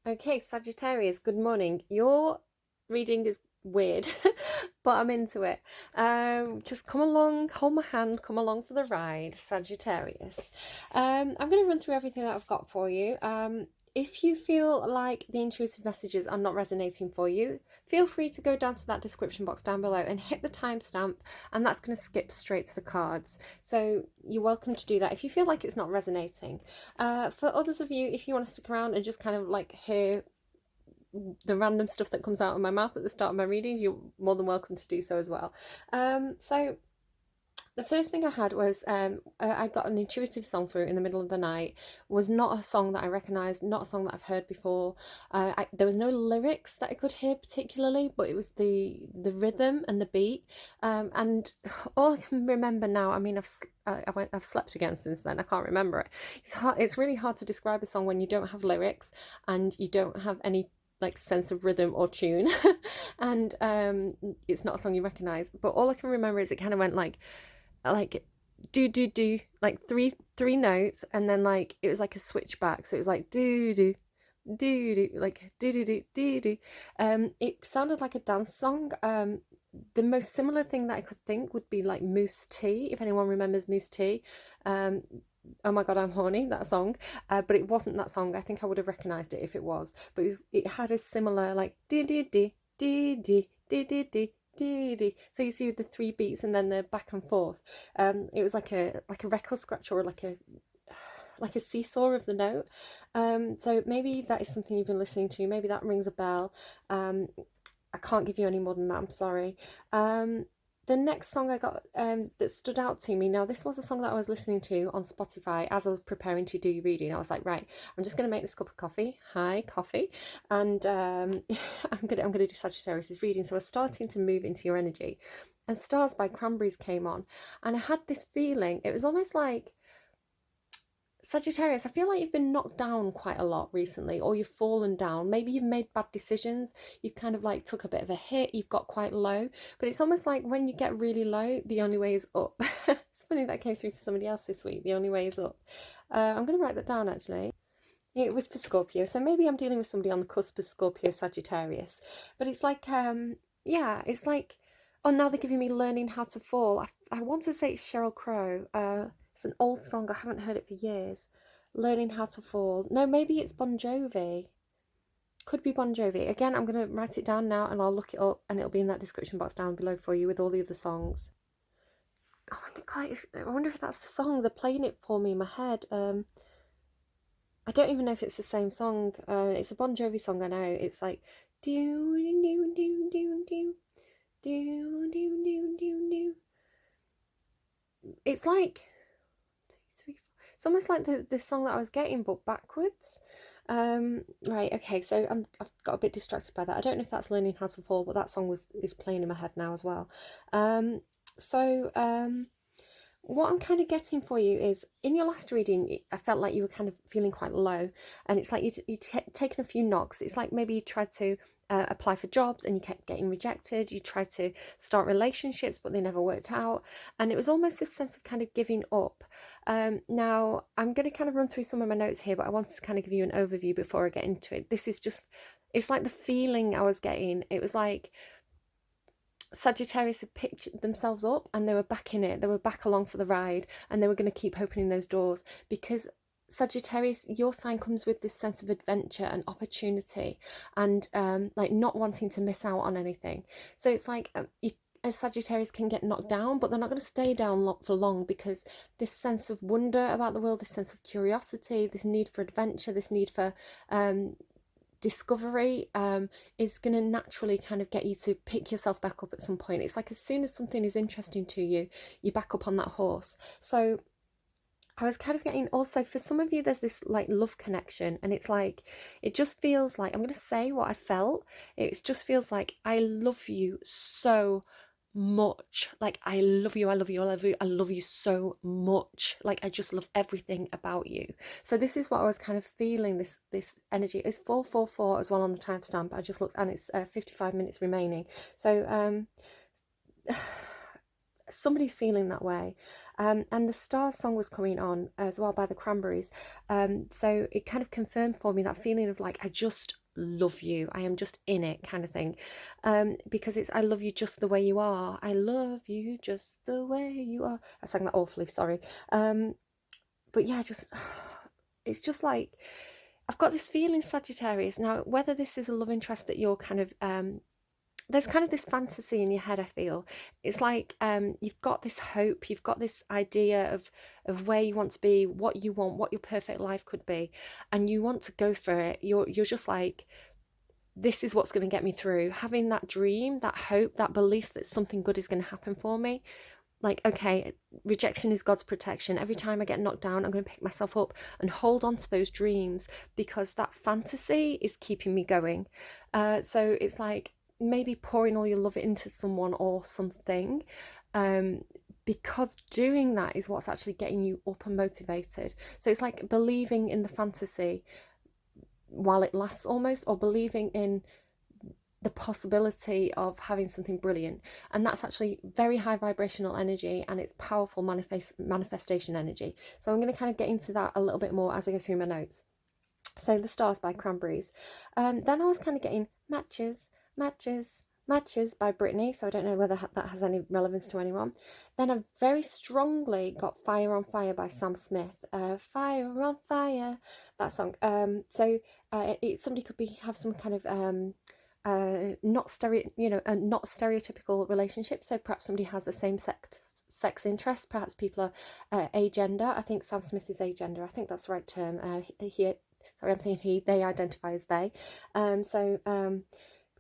Okay, Sagittarius, good morning. Your reading is weird, but I'm into it. Just come along, hold my hand, come along for the ride, Sagittarius. I'm going to run through everything that I've got for you. If you feel like the intuitive messages are not resonating for you, feel free to go down to that description box down below and hit the timestamp, and that's going to skip straight to the cards. So you're welcome to do that if you feel like it's not resonating. For others of you, if you want to stick around and just kind of like hear the random stuff that comes out of my mouth at the start of my readings, you're more than welcome to do so as well. So the first thing I had was I got an intuitive song through in the middle of the night. Was not a song that I recognised, not a song that I've heard before. There was no lyrics that I could hear particularly, but it was the rhythm and the beat. And all I can remember now, I mean, I've slept again since then. I can't remember it. It's really hard to describe a song when you don't have lyrics and you don't have any like sense of rhythm or tune, and it's not a song you recognise. But all I can remember is it kind of went like do do do, like three notes, and then like it was like a switchback, so it was like do do do do, like do do do do do. It sounded like a dance song. The most similar thing that I could think would be like Moose Tea, if anyone remembers Moose Tea. Oh my god, I'm horny, that song. But it wasn't that song. I think I would have recognised it if it was, but it had a similar like dee dee dee dee dee dee dee dee. So you see the three beats and then the back and forth. It was like a record scratch, or like a seesaw of the note. So maybe that is something you've been listening to. Maybe that rings a bell. I can't give you any more than that, I'm sorry. The next song I got that stood out to me, now this was a song that I was listening to on Spotify as I was preparing to do your reading. I was like, right, I'm just going to make this cup of coffee. Hi, coffee. And I'm gonna do Sagittarius' reading. So I was starting to move into your energy. And Stars by Cranberries came on. And I had this feeling, it was almost like, Sagittarius, I feel like you've been knocked down quite a lot recently, or you've fallen down. Maybe you've made bad decisions. You've kind of like took a bit of a hit. You've got quite low. But it's almost like when you get really low, the only way is up. It's funny that came through for somebody else this week. The only way is up. I'm going to write that down actually. It was for Scorpio. So maybe I'm dealing with somebody on the cusp of Scorpio Sagittarius. But it's like, yeah, it's like, oh, now they're giving me Learning How to Fall. I want to say it's Sheryl Crow. It's an old song. I haven't heard it for years. Learning How to Fall. No, maybe it's Bon Jovi. Could be Bon Jovi. Again, I'm going to write it down now and I'll look it up, and it'll be in that description box down below for you with all the other songs. I wonder if that's the song. They're playing it for me in my head. I don't even know if it's the same song. It's a Bon Jovi song, I know. It's like do do do do do do do do do do. It's like it's almost like the song that I was getting, but backwards. Right, okay, so I've got a bit distracted by that. I don't know if that's Learning How to Fall, but that song is playing in my head now as well. What I'm kind of getting for you is, in your last reading, I felt like you were kind of feeling quite low, and it's like you'd taken a few knocks. It's like maybe you tried to apply for jobs and you kept getting rejected. You tried to start relationships, but they never worked out. And it was almost this sense of kind of giving up. Now, I'm going to kind of run through some of my notes here, but I wanted to kind of give you an overview before I get into it. This is just, it's like the feeling I was getting. It was like Sagittarius had picked themselves up and they were back in it. They were back along for the ride, and they were going to keep opening those doors, because Sagittarius, your sign comes with this sense of adventure and opportunity, and like not wanting to miss out on anything. So it's like a Sagittarius can get knocked down, but they're not going to stay down for long, because this sense of wonder about the world, this sense of curiosity, this need for adventure, this need for discovery is going to naturally kind of get you to pick yourself back up at some point. It's like as soon as something is interesting to you, you back up on that horse. So I was kind of getting, also for some of you, there's this like love connection, and it's like, it just feels like, I'm going to say what I felt. It just feels like I love you so much. Like I love you, I love you, I love you, I love you so much. Like I just love everything about you. So this is what I was kind of feeling, this energy. It's 444 as well on the timestamp. I just looked, and it's 55 minutes remaining. So somebody's feeling that way. And the Stars song was coming on as well by the Cranberries. So it kind of confirmed for me that feeling of like, I just love you, I am just in it kind of thing. Because it's, I love you just the way you are, I love you just the way you are. I sang that awfully, sorry. But yeah, just it's just like, I've got this feeling, Sagittarius. Now, whether this is a love interest that you're kind of there's kind of this fantasy in your head, I feel. It's like you've got this hope, you've got this idea of where you want to be, what you want, what your perfect life could be, and you want to go for it. You're just like, this is what's going to get me through. Having that dream, that hope, that belief that something good is going to happen for me. Like, okay, rejection is God's protection. Every time I get knocked down, I'm going to pick myself up and hold on to those dreams, because that fantasy is keeping me going. So it's like maybe pouring all your love into someone or something, because doing that is what's actually getting you up and motivated. So it's like believing in the fantasy while it lasts almost, or believing in the possibility of having something brilliant. And that's actually very high vibrational energy, and it's powerful manifestation energy. So I'm going to kind of get into that a little bit more as I go through my notes. So the Stars by Cranberries. Then I was kind of getting Matches by Britney, so I don't know whether that has any relevance to anyone. Then I very strongly got Fire on Fire by Sam Smith. Fire on Fire, that song. So somebody could have some kind of not stereotypical relationship. So perhaps somebody has the same sex interest. Perhaps people are agender. I think Sam Smith is agender. I think that's the right term. They identify as they.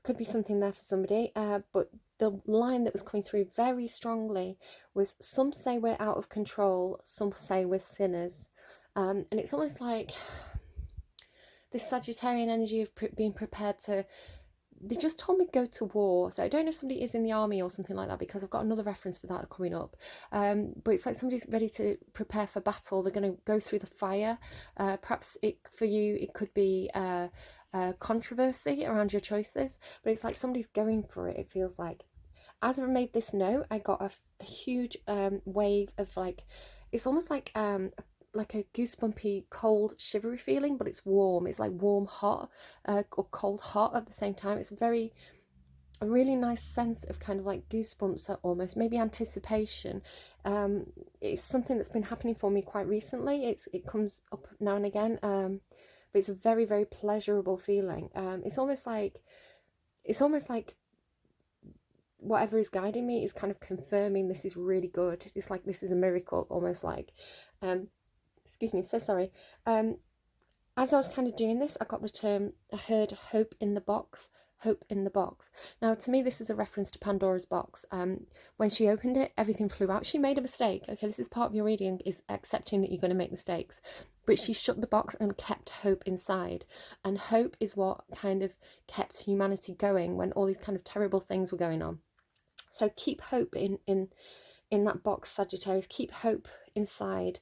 Could be something there for somebody. But the line that was coming through very strongly was, some say we're out of control, some say we're sinners. And it's almost like this Sagittarian energy of being prepared to, they just told me go to war. So I don't know if somebody is in the army or something like that, because I've got another reference for that coming up. But it's like somebody's ready to prepare for battle. They're going to go through the fire. Perhaps for you, it could be controversy around your choices, but it's like somebody's going for it, it feels like. As I made this note, I got a huge wave of like, it's almost like a goosebumpy, cold, shivery feeling, but it's warm. It's like warm, hot, or cold, hot at the same time. It's a really nice sense of kind of like goosebumps, almost maybe anticipation. It's something that's been happening for me quite recently. It comes up now and again, but it's a very, very pleasurable feeling. It's almost like whatever is guiding me is kind of confirming this is really good. It's like this is a miracle, almost like. Excuse me, so sorry. As I was kind of doing this, I heard hope in the box. Hope in the box. Now, to me, this is a reference to Pandora's box. When she opened it, everything flew out. She made a mistake. Okay, this is part of your reading, is accepting that you're going to make mistakes. But she shut the box and kept hope inside. And hope is what kind of kept humanity going when all these kind of terrible things were going on. So keep hope in that box, Sagittarius. Keep hope inside,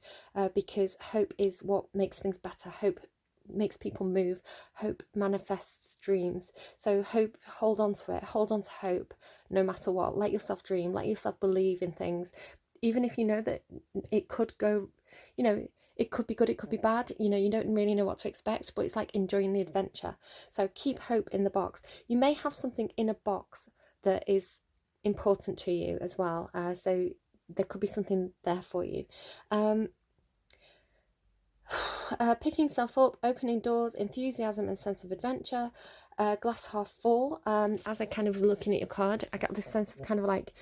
because hope is what makes things better. Hope makes people move. Hope manifests dreams. So hope, hold on to it. Hold on to hope no matter what. Let yourself dream. Let yourself believe in things. Even if you know that it could go, it could be good, it could be bad. You don't really know what to expect, but it's like enjoying the adventure. So keep hope in the box. You may have something in a box that is important to you as well. So there could be something there for you. Picking yourself up, opening doors, enthusiasm and sense of adventure, glass half full. As I kind of was looking at your card, I got this sense of kind of like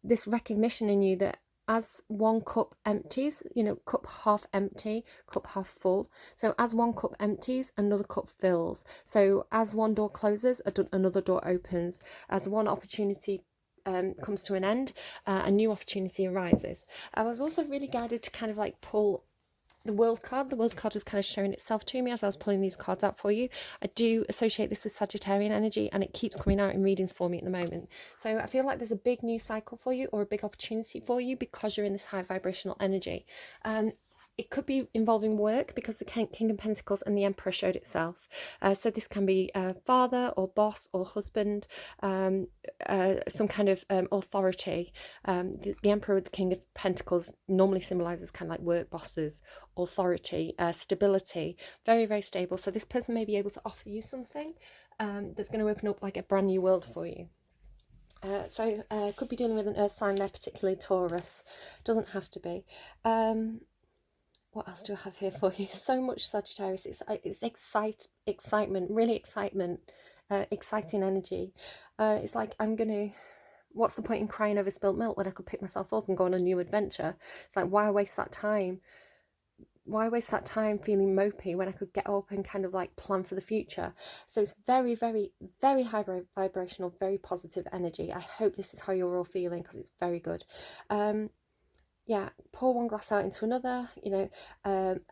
this recognition in you that as one cup empties, cup half empty, cup half full. So as one cup empties, another cup fills. So as one door closes, another door opens. As one opportunity comes to an end, a new opportunity arises. I was also really guided to kind of like pull the World card. The World card was kind of showing itself to me as I was pulling these cards out for you. I do associate this with Sagittarian energy, and it keeps coming out in readings for me at the moment. So I feel like there's a big new cycle for you, or a big opportunity for you, because you're in this high vibrational energy. it could be involving work because the King of Pentacles and the Emperor showed itself. So this can be father or boss or husband, some kind of authority. The Emperor with the King of Pentacles normally symbolises kind of like work, bosses, authority, stability, very, very stable. So this person may be able to offer you something that's going to open up like a brand new world for you. So could be dealing with an earth sign there, particularly Taurus. Doesn't have to be. What else do I have here for you? So much Sagittarius. It's excitement, really exciting energy. It's like what's the point in crying over spilt milk when I could pick myself up and go on a new adventure? It's like, why waste that time? Why waste that time feeling mopey when I could get up and kind of like plan for the future? So it's very, very, very high vibrational, very positive energy. I hope this is how you're all feeling because it's very good. Yeah, pour one glass out into another,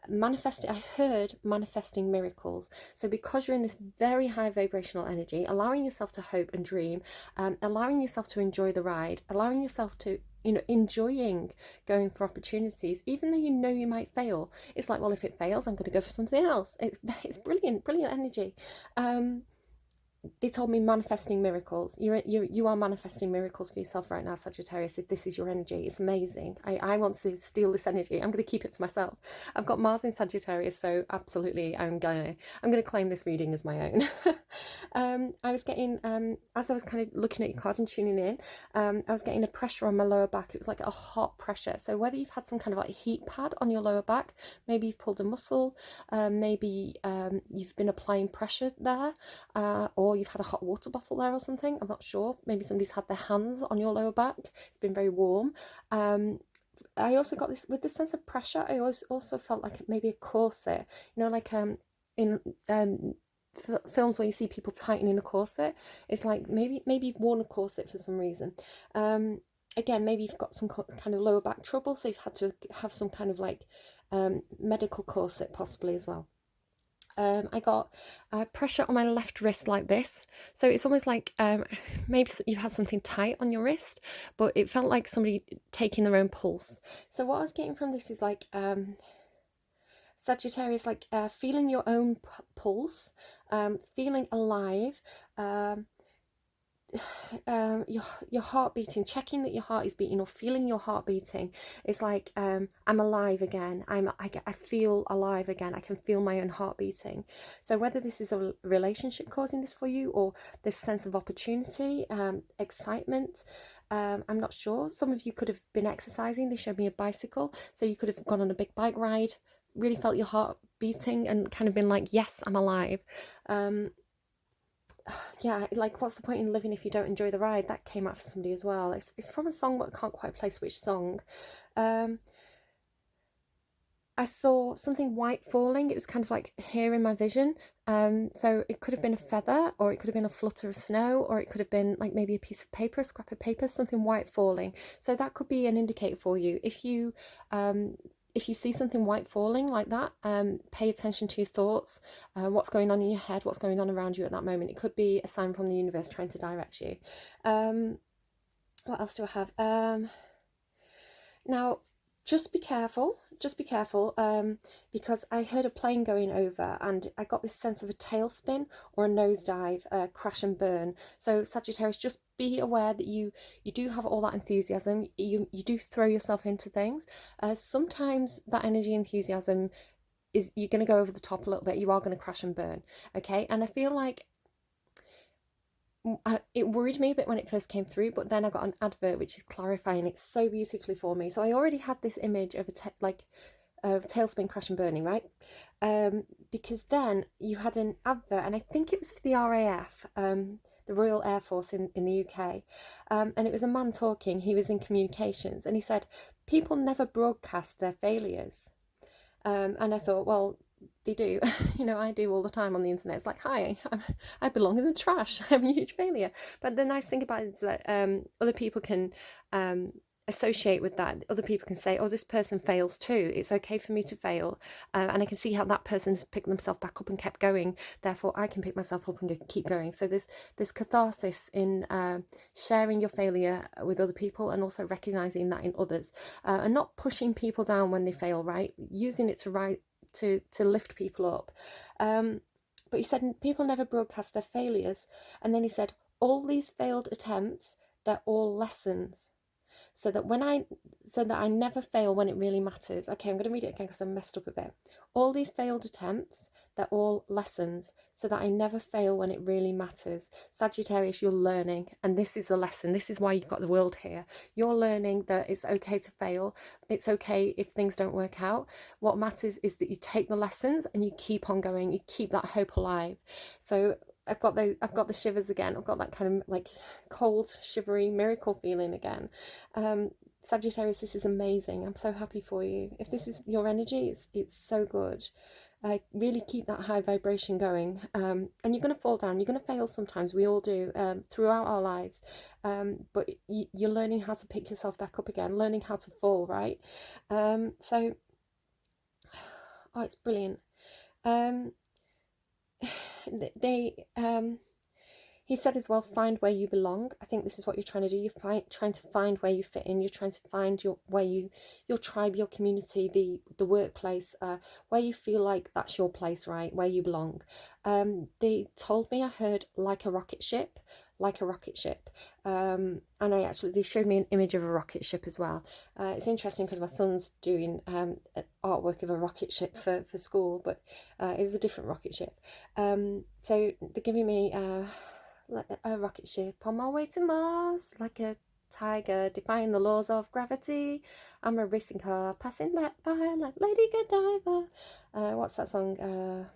manifesting. I heard manifesting miracles. So because you're in this very high vibrational energy, allowing yourself to hope and dream, allowing yourself to enjoy the ride, allowing yourself to, enjoying going for opportunities, even though you might fail. It's like, well, if it fails, I'm going to go for something else. It's brilliant energy. They told me manifesting miracles. You are manifesting miracles for yourself right now, Sagittarius. If this is your energy, it's amazing. I want to steal this energy. I'm going to keep it for myself. I've got Mars in Sagittarius, so absolutely, I'm gonna claim this reading as my own. I was getting as I was kind of looking at your card and tuning in, I was getting a pressure on my lower back. It was like a hot pressure. So whether you've had some kind of like heat pad on your lower back, maybe you've pulled a muscle, maybe you've been applying pressure there, or you've had a hot water bottle there or something. I'm not sure. Maybe somebody's had their hands on your lower back. It's been very warm. I also got this with the sense of pressure. I also felt like maybe a corset, like in films where you see people tightening a corset. It's like maybe you've worn a corset for some reason. Again, maybe you've got some kind of lower back trouble, so you've had to have some kind of like medical corset possibly as well. I got pressure on my left wrist like this. So it's almost like maybe you've had something tight on your wrist, but it felt like somebody taking their own pulse. So what I was getting from this is like Sagittarius, like feeling your own pulse, feeling alive, your heart beating, checking that your heart is beating or feeling your heart beating. It's like I'm alive again. I feel alive again. I can feel my own heart beating. So whether this is a relationship causing this for you or this sense of opportunity, excitement, I'm not sure. Some of you could have been exercising. They showed me a bicycle, so you could have gone on a big bike ride, really felt your heart beating and kind of been like, yes, I'm alive. Yeah, like what's the point in living if you don't enjoy the ride? That came out for somebody as well. It's from a song, but I can't quite place which song. I saw something white falling. It was kind of like here in my vision. So it could have been a feather, or it could have been a flutter of snow, or it could have been like maybe a piece of paper, a scrap of paper, something white falling. So that could be an indicator for you. If you see something white falling like that, pay attention to your thoughts, what's going on in your head, what's going on around you at that moment. It could be a sign from the universe trying to direct you. What else do I have? Now, just be careful, because I heard a plane going over and I got this sense of a tailspin or a nosedive, crash and burn. So Sagittarius, just be aware that you do have all that enthusiasm. You do throw yourself into things. Sometimes that energy, enthusiasm, is you're going to go over the top a little bit. You are going to crash and burn, okay? And I feel like it worried me a bit when it first came through, but then I got an advert which is clarifying it so beautifully for me. So I already had this image of a tailspin, crash and burning, right? Because then you had an advert, and I think it was for the RAF, the Royal Air Force in the UK, and it was a man talking. He was in communications, and he said people never broadcast their failures. And I thought, well, they do. I do all the time on the internet. It's like, hi, I belong in the trash. I'm a huge failure. But the nice thing about it is that other people can associate with that. Other people can say, oh, this person fails too. It's okay for me to fail. And I can see how that person's picked themselves back up and kept going. Therefore, I can pick myself up and keep going. So there's catharsis in sharing your failure with other people, and also recognizing that in others, and not pushing people down when they fail, right? Using it to lift people up. But he said people never broadcast their failures. And then he said, all these failed attempts, they're all lessons. So that I never fail when it really matters. Okay, I'm going to read it again because I messed up a bit. All these failed attempts, they're all lessons, so that I never fail when it really matters. Sagittarius, you're learning, and this is the lesson. This is why you've got the world here. You're learning that it's okay to fail. It's okay if things don't work out. What matters is that you take the lessons and you keep on going. You keep that hope alive. So I've got the shivers again. I've got that kind of like cold, shivery miracle feeling again. Sagittarius, this is amazing. I'm so happy for you. If this is your energy, it's so good. Really keep that high vibration going. And you're going to fall down. You're going to fail sometimes. We all do throughout our lives. But you're learning how to pick yourself back up again, learning how to fall, right? So, oh, it's brilliant. He said as well, find where you belong. I think this is what you're trying to do. You're trying to find where you fit in. You're trying to find your tribe, your community, the workplace, where you feel like that's your place, right? Where you belong. They told me, I heard like a rocket ship. And they showed me an image of a rocket ship as well. It's interesting because my son's doing artwork of a rocket ship for school, but it was a different rocket ship. So they're giving me a rocket ship on my way to Mars, like a tiger defying the laws of gravity. I'm a racing car passing by like Lady Godiva. What's that song?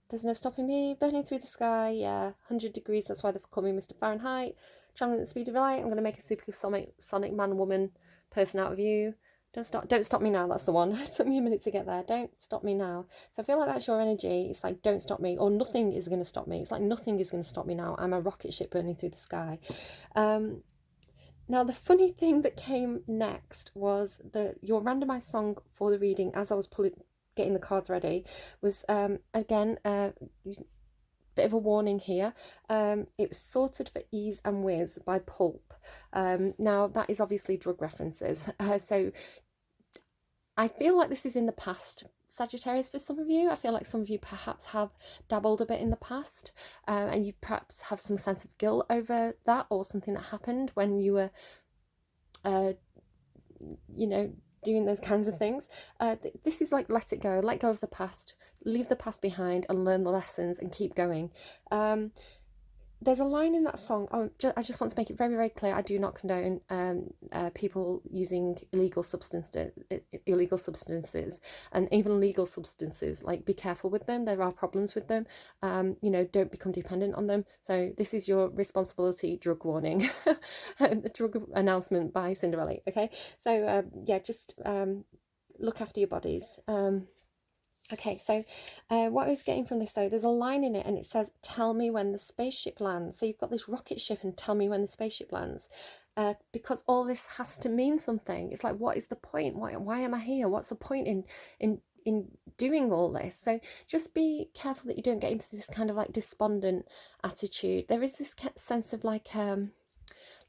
There's no stopping me, burning through the sky. Yeah, 100 degrees. That's why they call me Mr. Fahrenheit. Traveling at the speed of light. I'm going to make a supersonic man, woman, person out of you. Don't stop me now. That's the one. It took me a minute to get there. Don't stop me now. So I feel like that's your energy. It's like, don't stop me, or nothing is going to stop me. It's like nothing is going to stop me now. I'm a rocket ship burning through the sky. Now the funny thing that came next was your randomized song for the reading, as I was getting the cards ready, was again bit of a warning here. It was Sorted for Ease and Wizz by Pulp. Now that is obviously drug references, so I feel like this is in the past, Sagittarius, for some of you. I feel like some of you perhaps have dabbled a bit in the past, and you perhaps have some sense of guilt over that, or something that happened when you were doing those kinds of things. This is like, let it go of the past, leave the past behind and learn the lessons and keep going. There's a line in that song. I just want to make it very, very clear. I do not condone people using illegal substances and even legal substances. Like, be careful with them. There are problems with them. Don't become dependent on them. So this is your responsibility drug warning. The drug announcement by Cinderella. Okay. So just look after your bodies. Okay, so what I was getting from this, though, there's a line in it and it says, tell me when the spaceship lands. So you've got this rocket ship and tell me when the spaceship lands. Because all this has to mean something. It's like, what is the point? Why am I here? What's the point in doing all this? So just be careful that you don't get into this kind of like despondent attitude. There is this sense of like...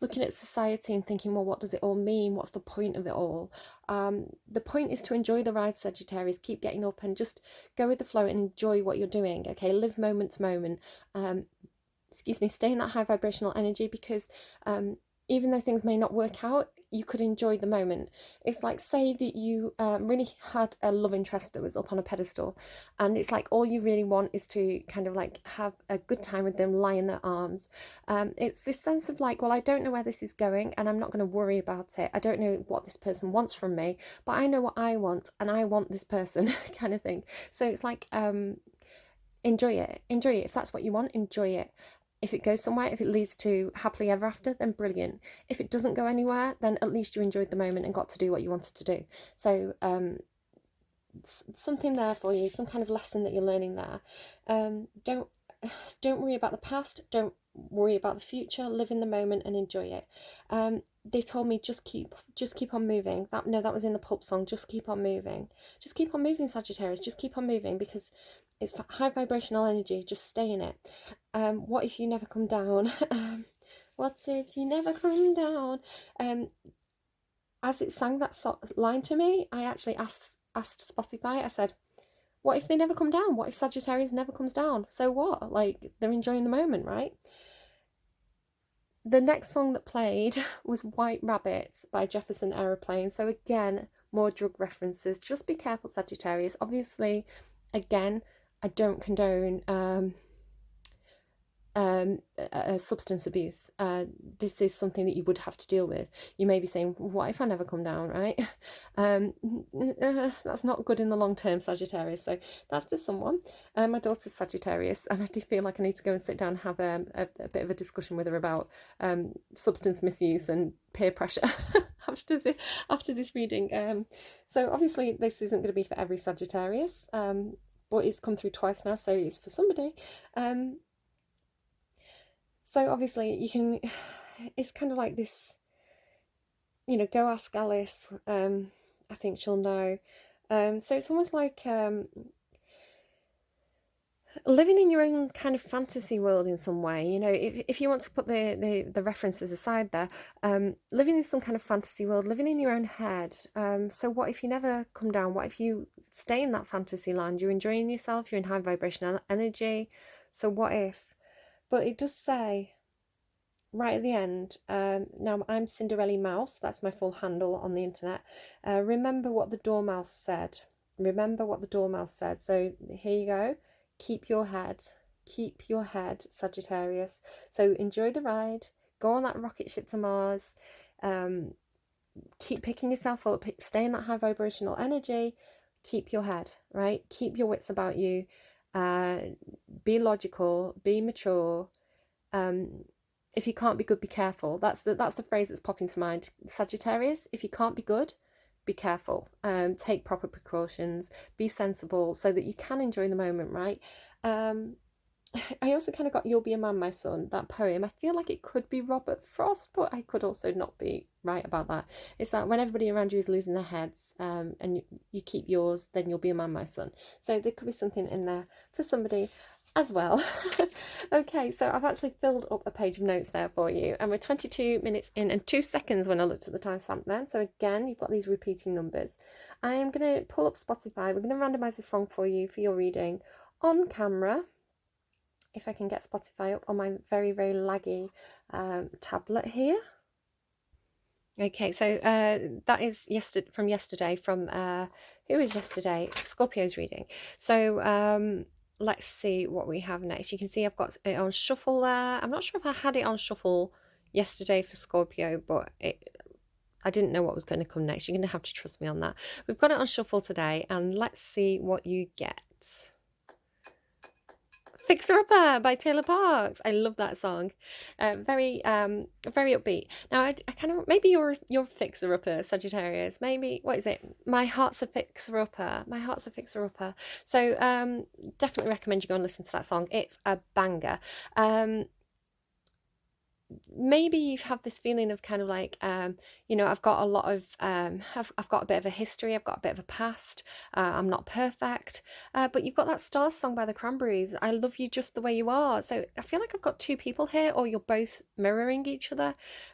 looking at society and thinking, well, what does it all mean? What's the point of it all? The point is to enjoy the ride, Sagittarius. Keep getting up and just go with the flow and enjoy what you're doing. Okay, live moment to moment. Stay in that high vibrational energy, because even though things may not work out, you could enjoy the moment. It's like, say that you really had a love interest that was up on a pedestal, and it's like all you really want is to kind of like have a good time with them, lie in their arms. It's this sense of like, well, I don't know where this is going and I'm not going to worry about it. I don't know what this person wants from me, but I know what I want and I want this person kind of thing. So it's like, enjoy it. If that's what you want, enjoy it. If it goes somewhere, if it leads to happily ever after, then brilliant. If it doesn't go anywhere, then at least you enjoyed the moment and got to do what you wanted to do. So something there for you, some kind of lesson that you're learning there. Don't worry about the past. Don't worry about the future. Live in the moment and enjoy it. they told me just keep on moving. That was in the Pulp song. Just keep on moving. Just keep on moving, Sagittarius. Just keep on moving, because it's high vibrational energy. Just stay in it. What if you never come down? What if you never come down? As it sang that line to me, I actually asked Spotify. I said, what if they never come down? What if Sagittarius never comes down? So what? Like, they're enjoying the moment, right? The next song that played was White Rabbit by Jefferson Aeroplane. So again, more drug references. Just be careful, Sagittarius. Obviously, again, I don't condone substance abuse. This is something that you would have to deal with. You may be saying, what if I never come down, right? That's not good in the long term, Sagittarius. So that's for someone. My daughter's Sagittarius, and I do feel like I need to go and sit down and have a bit of a discussion with her about substance misuse and peer pressure after this reading. So obviously this isn't going to be for every Sagittarius, but it's come through twice now, so it's for somebody. So obviously you can, it's kind of like this, go ask Alice, I think she'll know. So it's almost like living in your own kind of fantasy world in some way. If you want to put the references aside there, living in some kind of fantasy world, living in your own head. So what if you never come down? What if you stay in that fantasy land? You're enjoying yourself, you're in high vibrational energy. So what if? But it does say right at the end, now I'm Cinderella Mouse, that's my full handle on the internet. Remember what the Dormouse said. Remember what the Dormouse said. So here you go. Keep your head, Sagittarius. So enjoy the ride, go on that rocket ship to Mars, keep picking yourself up, stay in that high vibrational energy, keep your head, right? Keep your wits about you, be logical, be mature. If you can't be good, be careful. That's the phrase that's popping to mind. Sagittarius, if you can't be good, be careful. Take proper precautions, be sensible, so that you can enjoy the moment, right? I also kind of got You'll Be a Man, My Son, that poem. I feel like it could be Robert Frost, but I could also not be right about that. It's that when everybody around you is losing their heads, and you keep yours, then you'll be a man, my son. So there could be something in there for somebody as well. Okay, so I've actually filled up a page of notes there for you, and we're 22 minutes in and 2 seconds when I looked at the timestamp then. So again, you've got these repeating numbers. I am going to pull up Spotify. We're going to randomise a song for you for your reading on camera, if I can get Spotify up on my very, very laggy tablet here. Okay, so that is from yesterday, from who was yesterday? Scorpio's reading. So let's see what we have next. You can see I've got it on shuffle there. I'm not sure if I had it on shuffle yesterday for Scorpio, but I didn't know what was going to come next. You're going to have to trust me on that. We've got it on shuffle today, and let's see what you get. Fixer Upper by Taylor Parks. I love that song. Very upbeat. Now I kind of, maybe you're Fixer Upper, Sagittarius. Maybe, what is it? My Heart's a Fixer Upper. My Heart's a Fixer Upper. So definitely recommend you go and listen to that song. It's a banger. Maybe you've had this feeling of kind of like, I've got a lot of, I've got a bit of a history, I've got a bit of a past, I'm not perfect, but you've got that Stars song by the Cranberries, I love you just the way you are. So I feel like I've got two people here, or you're both mirroring each other.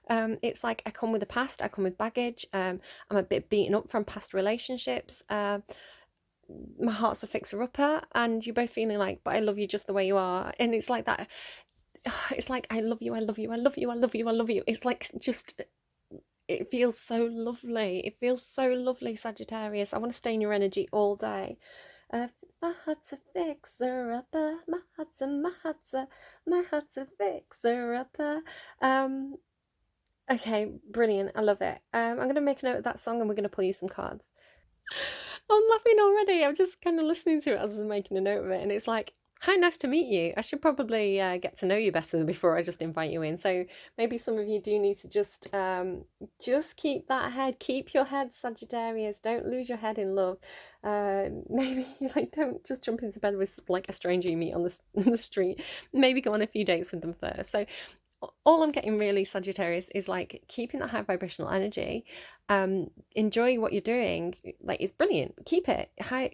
It's like I come with a past, I come with baggage, I'm a bit beaten up from past relationships, my heart's a fixer-upper, and you're both feeling like, but I love you just the way you are. And it's like that. It's like, I love you, I love you, I love you, I love you, I love you. It's like, just, it feels so lovely. It feels so lovely, Sagittarius. I want to stay in your energy all day. My heart's a fixer-upper, my heart's a fixer-upper. Okay, brilliant. I love it. I'm going to make a note of that song, and we're going to pull you some cards. I'm laughing already. I'm just kind of listening to it as I was making a note of it, and it's like, hi, nice to meet you. I should probably get to know you better before I just invite you in. So maybe some of you do need to just keep that head, keep your head, Sagittarius. Don't lose your head in love. Maybe don't just jump into bed with like a stranger you meet on the street. Maybe go on a few dates with them first. So all I'm getting really, Sagittarius, is like keeping that high vibrational energy, enjoy what you're doing. Like, it's brilliant. Keep it high,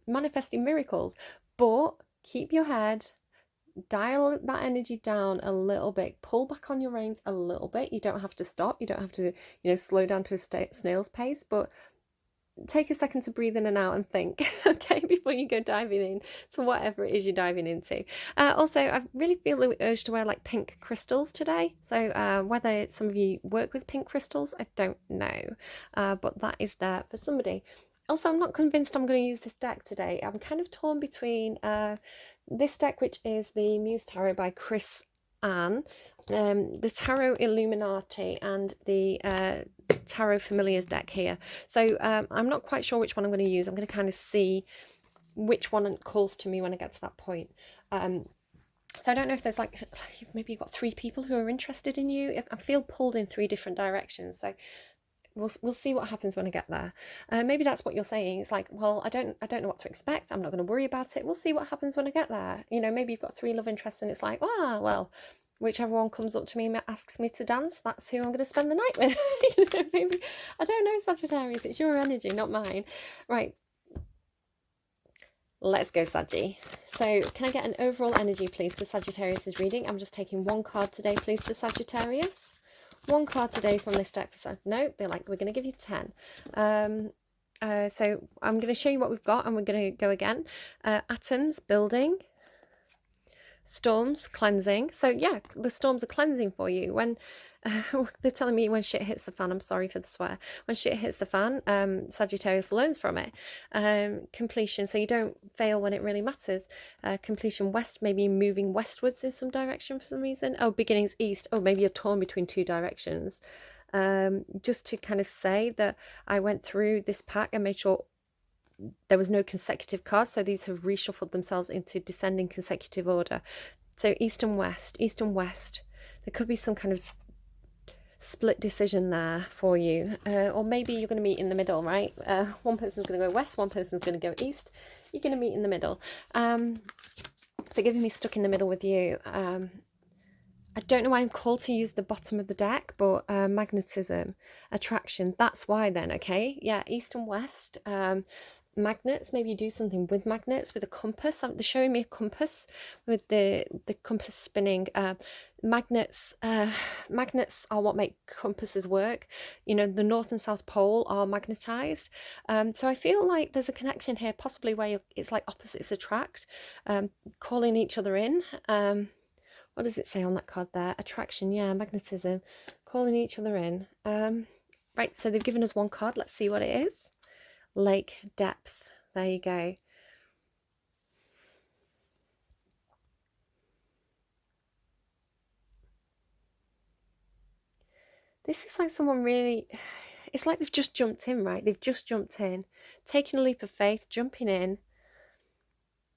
manifesting miracles, but keep your head, dial that energy down a little bit, pull back on your reins a little bit. You don't have to stop, you don't have to, slow down to a snail's pace, but take a second to breathe in and out and think, okay, before you go diving in to whatever it is you're diving into. Also, I really feel the urge to wear like pink crystals today. So whether some of you work with pink crystals, I don't know, but that is there for somebody. Also, I'm not convinced I'm going to use this deck today. I'm kind of torn between this deck, which is the Muse Tarot by Chris Ann, the Tarot Illuminati, and the Tarot Familiars deck here. So I'm not quite sure which one I'm going to use. I'm going to kind of see which one calls to me when I get to that point. So I don't know if there's like, maybe you've got 3 people who are interested in you. I feel pulled in 3 different directions. So we'll see what happens when I get there. Maybe that's what you're saying. It's like, well, I don't know what to expect. I'm not going to worry about it. We'll see what happens when I get there. Maybe you've got 3 love interests and it's like, well, whichever one comes up to me and asks me to dance, that's who I'm going to spend the night with. Maybe, I don't know, Sagittarius. It's your energy, not mine. Right. Let's go, Saggi. So can I get an overall energy, please, for Sagittarius's reading? I'm just taking 1 card today, please, for Sagittarius. 1 card today from this deck. No, they're like, we're going to give you 10. So I'm going to show you what we've got, and we're going to go again. Atoms, building. Storms, cleansing. So yeah, the storms are cleansing for you. When they're telling me when shit hits the fan, I'm sorry for the swear, when shit hits the fan, Sagittarius learns from it. Completion, so you don't fail when it really matters. Completion, west, maybe moving westwards in some direction for some reason. Oh, beginnings, east. Oh, maybe you're torn between 2 directions. Just to kind of say that I went through this pack and made sure there was no consecutive cards, so these have reshuffled themselves into descending consecutive order. So east and west, there could be some kind of split decision there for you, or maybe you're going to meet in the middle, right? One person's going to go west, one person's going to go east. You're going to meet in the middle. They're giving me stuck in the middle with you. I don't know why I'm called to use the bottom of the deck, but magnetism, attraction, that's why then, okay? Yeah, east and west. Magnets, maybe you do something with magnets, with a compass. They're showing me a compass with the compass spinning. Magnets are what make compasses work. The North and South Pole are magnetized. So I feel like there's a connection here, possibly where it's like opposites attract, calling each other in. What does it say on that card there? Attraction, yeah, magnetism, calling each other in. Right, so they've given us 1 card. Let's see what it is. Lake, depth. There you go. This is like someone really, it's like they've just jumped in, right? They've just jumped in, taking a leap of faith, jumping in,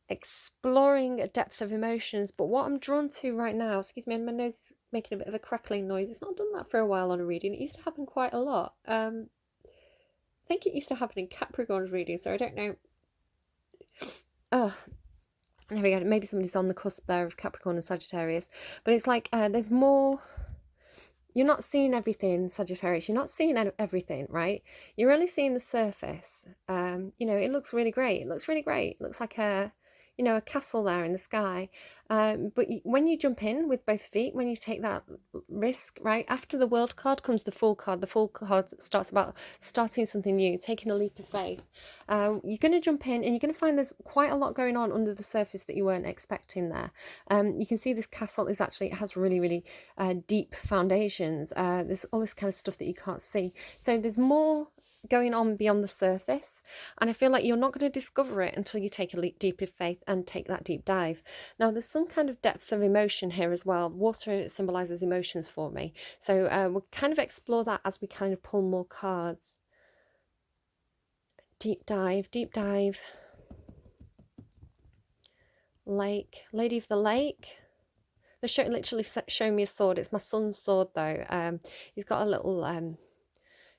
exploring a depth of emotions. But what I'm drawn to right now, excuse me, and my nose is making a bit of a crackling noise. It's not done that for a while on a reading. It used to happen quite a lot. I think it used to happen in Capricorn's reading, so I don't know. Oh, there we go. Maybe somebody's on the cusp there of Capricorn and Sagittarius. But it's like there's more. You're not seeing everything, Sagittarius. You're not seeing everything, right? You're only seeing the surface. It looks really great. It looks really great. It looks like a castle there in the sky. But when you jump in with both feet, when you take that risk, right, after the World card comes the Fool card. The Fool card starts about starting something new, taking a leap of faith. You're going to jump in and you're going to find there's quite a lot going on under the surface that you weren't expecting there. You can see this castle is actually, it has really, really deep foundations. There's all this kind of stuff that you can't see. So there's more going on beyond the surface, and I feel like you're not going to discover it until you take a leap of faith and take that deep dive. Now there's some kind of depth of emotion here as well. Water symbolizes emotions for me, so we'll kind of explore that as we kind of pull more cards. Deep dive. Lake, Lady of the Lake. They're literally showing me a sword. It's my son's sword though. He's got a little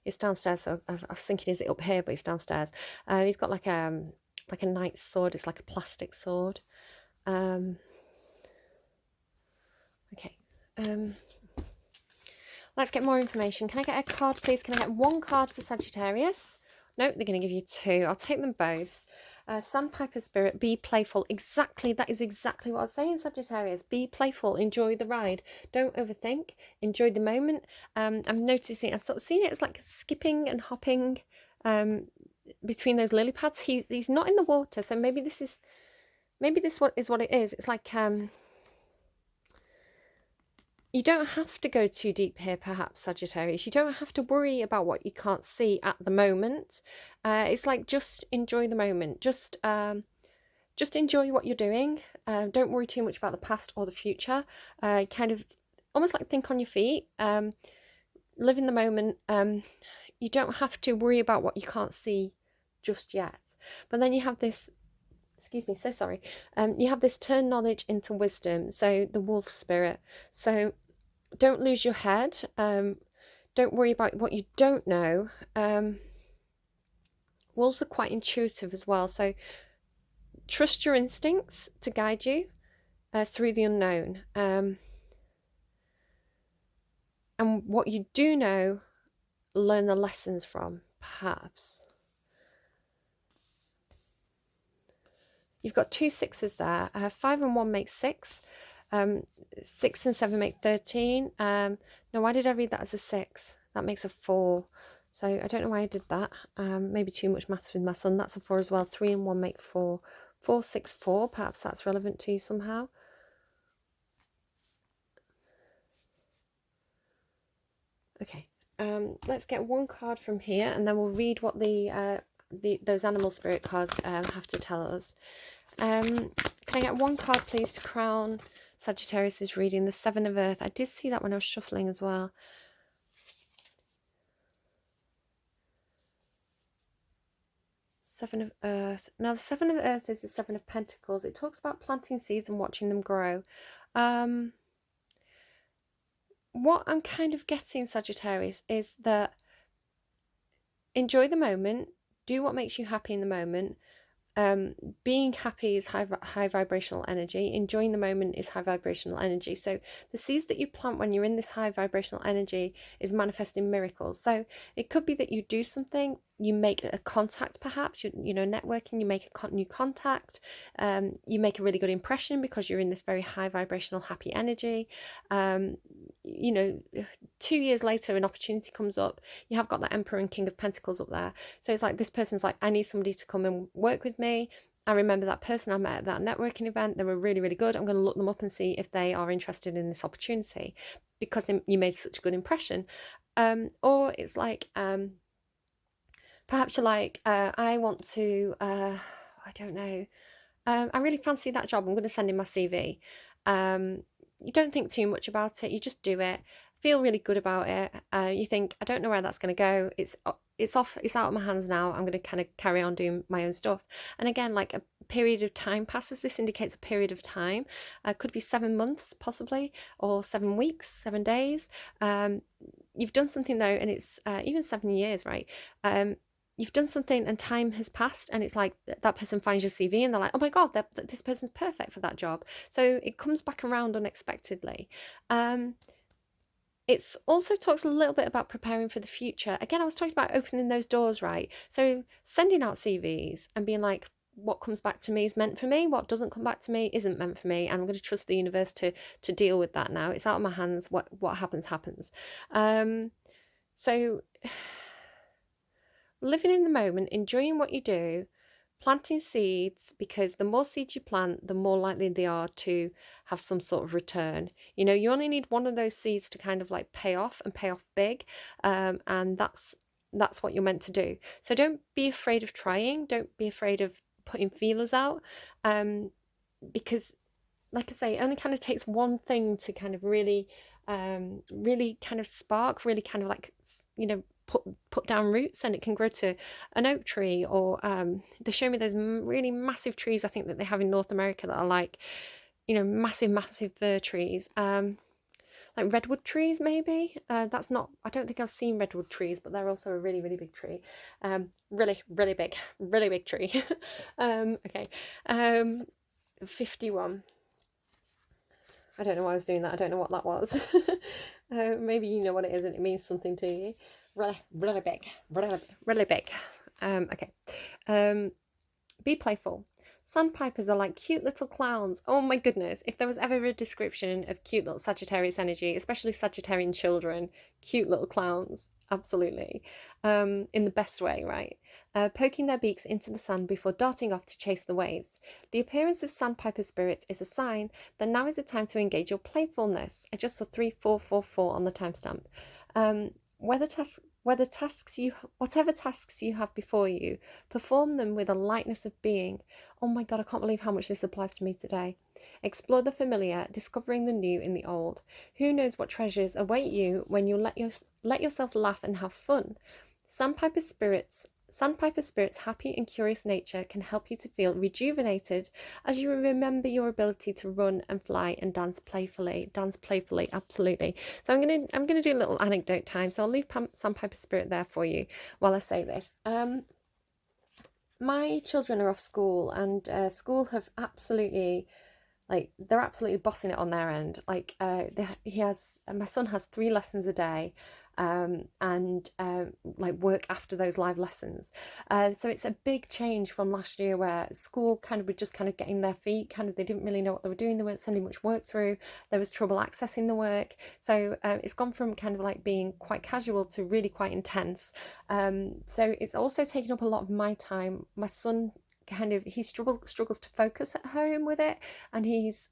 it's downstairs, so I was thinking, is it up here? But it's downstairs. He's got like a knight's sword. It's like a plastic sword. Okay. Let's get more information. Can I get a card, please? Can I get one card for Sagittarius? No, they're going to give you two. I'll take them both. Sandpiper Spirit, be playful. Exactly, that is exactly what I was saying, Sagittarius. Be playful. Enjoy the ride. Don't overthink. Enjoy the moment. I'm noticing, I've sort of seen it as like skipping and hopping between those lily pads. He's not in the water, so maybe this is what it is. It's like you don't have to go too deep here, perhaps, Sagittarius. You don't have to worry about what you can't see at the moment. It's like, just enjoy the moment. Just enjoy what you're doing. Don't worry too much about the past or the future. Kind of almost like think on your feet. Live in the moment. You don't have to worry about what you can't see just yet. But then you have this, excuse me, so sorry. You have this turn knowledge into wisdom. So the wolf spirit. So don't lose your head. Don't worry about what you don't know. Wolves are quite intuitive as well. So trust your instincts to guide you through the unknown. And what you do know, learn the lessons from, perhaps. You've got 2 6s there. 5 and 1 makes 6. 6 and 7 make 13. No, why did I read that as a 6? That makes a 4. So I don't know why I did that. Maybe too much maths with my son. That's a 4 as well. 3 and 1 make 4. 4, 6, 4. Perhaps that's relevant to you somehow. Okay. Let's get one card from here, and then we'll read what those animal spirit cards have to tell us. Can I get one card, please, to crown Sagittarius' reading? The 7 of Earth. I did see that when I was shuffling as well. Seven of Earth. Now, the 7 of Earth is the 7 of Pentacles. It talks about planting seeds and watching them grow. What I'm kind of getting, Sagittarius, is that enjoy the moment. Do what makes you happy in the moment. Being happy is high vibrational energy. Enjoying the moment is high vibrational energy. So the seeds that you plant when you're in this high vibrational energy is manifesting miracles. So it could be that you do something, you make a contact, perhaps, you know, networking, you make a new contact, you make a really good impression because you're in this very high vibrational happy energy. You know, 2 years later an opportunity comes up, you have got that Emperor and King of Pentacles up there. So it's like this person's like, I need somebody to come and work with me. I remember that person I met at that networking event. They were really, really good. I'm going to look them up and see if they are interested in this opportunity because you made such a good impression. Or it's like, perhaps you're like, I want to, I don't know, I really fancy that job. I'm going to send in my CV. You don't think too much about it. You just do it. Feel really good about it. You think, I don't know where that's going to go. It's out of my hands now. I'm going to kind of carry on doing my own stuff. And again, like a period of time passes. This indicates a period of time. Could be 7 months possibly, or 7 weeks, 7 days. You've done something though, and it's even 7 years, right? You've done something and time has passed, and it's like that person finds your CV and they're like, oh my God, this person's perfect for that job. So it comes back around unexpectedly. It also talks a little bit about preparing for the future. Again, I was talking about opening those doors, right? So sending out CVs and being like, what comes back to me is meant for me. What doesn't come back to me isn't meant for me. And I'm going to trust the universe to deal with that now. It's out of my hands. What happens, happens. So living in the moment, enjoying what you do, planting seeds, because the more seeds you plant, the more likely they are to have some sort of return. You know, you only need one of those seeds to kind of like pay off and pay off big. And that's what you're meant to do. So don't be afraid of trying. Don't be afraid of putting feelers out. Because like I say, it only kind of takes one thing to kind of really kind of spark, really kind of like, you know, put down roots, and it can grow to an oak tree, or they show me those really massive trees I think that they have in North America that are like, you know, massive fir trees, like redwood trees maybe. That's not, I don't think I've seen redwood trees, but they're also a really big tree. Really big tree. Okay. 51. I don't know why I was doing that. I don't know what that was. Maybe you know what it is and it means something to you. Really, really big. Really, really big. Okay. Be playful. Sandpipers are like cute little clowns. Oh my goodness. If there was ever a description of cute little Sagittarius energy, especially Sagittarian children, cute little clowns. Absolutely. In the best way, right? Poking their beaks into the sand before darting off to chase the waves. The appearance of sandpiper spirits is a sign that now is the time to engage your playfulness. I just saw 3444 on the timestamp. Whatever tasks you have before you, perform them with a lightness of being. Oh my God, I can't believe how much this applies to me today. Explore the familiar, discovering the new in the old. Who knows what treasures await you when you let yourself laugh and have fun. Sandpiper spirits' happy and curious nature can help you to feel rejuvenated as you remember your ability to run and fly and dance playfully. Dance playfully, absolutely. So I'm gonna do a little anecdote time. So I'll leave Sandpiper Spirit there for you while I say this. My children are off school, and school have absolutely, like, they're absolutely bossing it on their end. Like, my son has 3 lessons a day, and like work after those live lessons. So it's a big change from last year, where school kind of were just kind of getting their feet, kind of, they didn't really know what they were doing. They weren't sending much work through. There was trouble accessing the work. So it's gone from kind of like being quite casual to really quite intense. So it's also taken up a lot of my time. My son he struggles to focus at home with it, and he's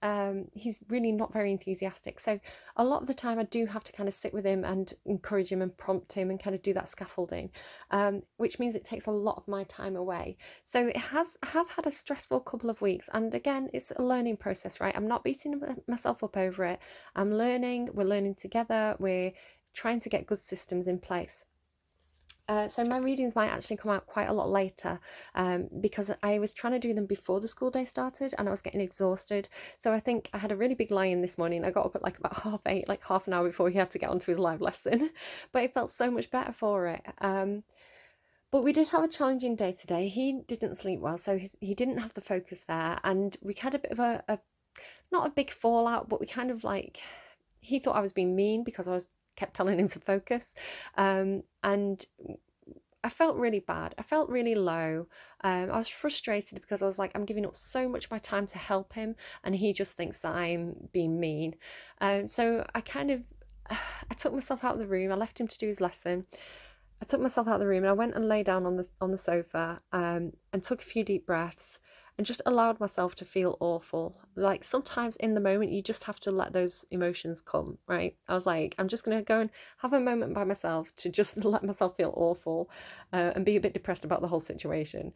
really not very enthusiastic. So a lot of the time I do have to kind of sit with him and encourage him and prompt him and kind of do that scaffolding, which means it takes a lot of my time away. So I have had a stressful couple of weeks, and again, it's a learning process, right? I'm not beating myself up over it. We're learning together, we're trying to get good systems in place. So my readings might actually come out quite a lot later, because I was trying to do them before the school day started and I was getting exhausted. So I think I had a really big lie-in this morning. I got up at like about 8:30, like half an hour before he had to get onto his live lesson, but it felt so much better for it. But we did have a challenging day today. He didn't sleep well, so he didn't have the focus there, and we had a bit of a not a big fallout, but we kind of like, he thought I was being mean because I kept telling him to focus, and I felt really bad. I felt really low. I was frustrated because I was like, I'm giving up so much of my time to help him, and he just thinks that I'm being mean. So I kind of, I took myself out of the room. I left him to do his lesson. I took myself out of the room and I went and lay down on the sofa, and took a few deep breaths and just allowed myself to feel awful. Like, sometimes in the moment you just have to let those emotions come, right? I was like, I'm just going to go and have a moment by myself to just let myself feel awful, and be a bit depressed about the whole situation.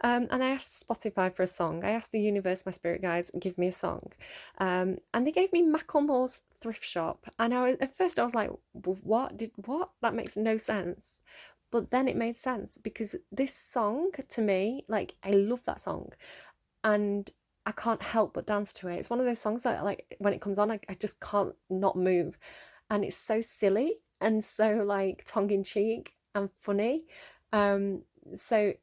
And I asked Spotify for a song. I asked the universe, my spirit guides, give me a song. And they gave me Macklemore's Thrift Shop. And at first I was like, what? That makes no sense. But then it made sense, because this song, to me, like, I love that song and I can't help but dance to it. It's one of those songs that, like, when it comes on, I just can't not move. And it's so silly and so, like, tongue-in-cheek and funny. So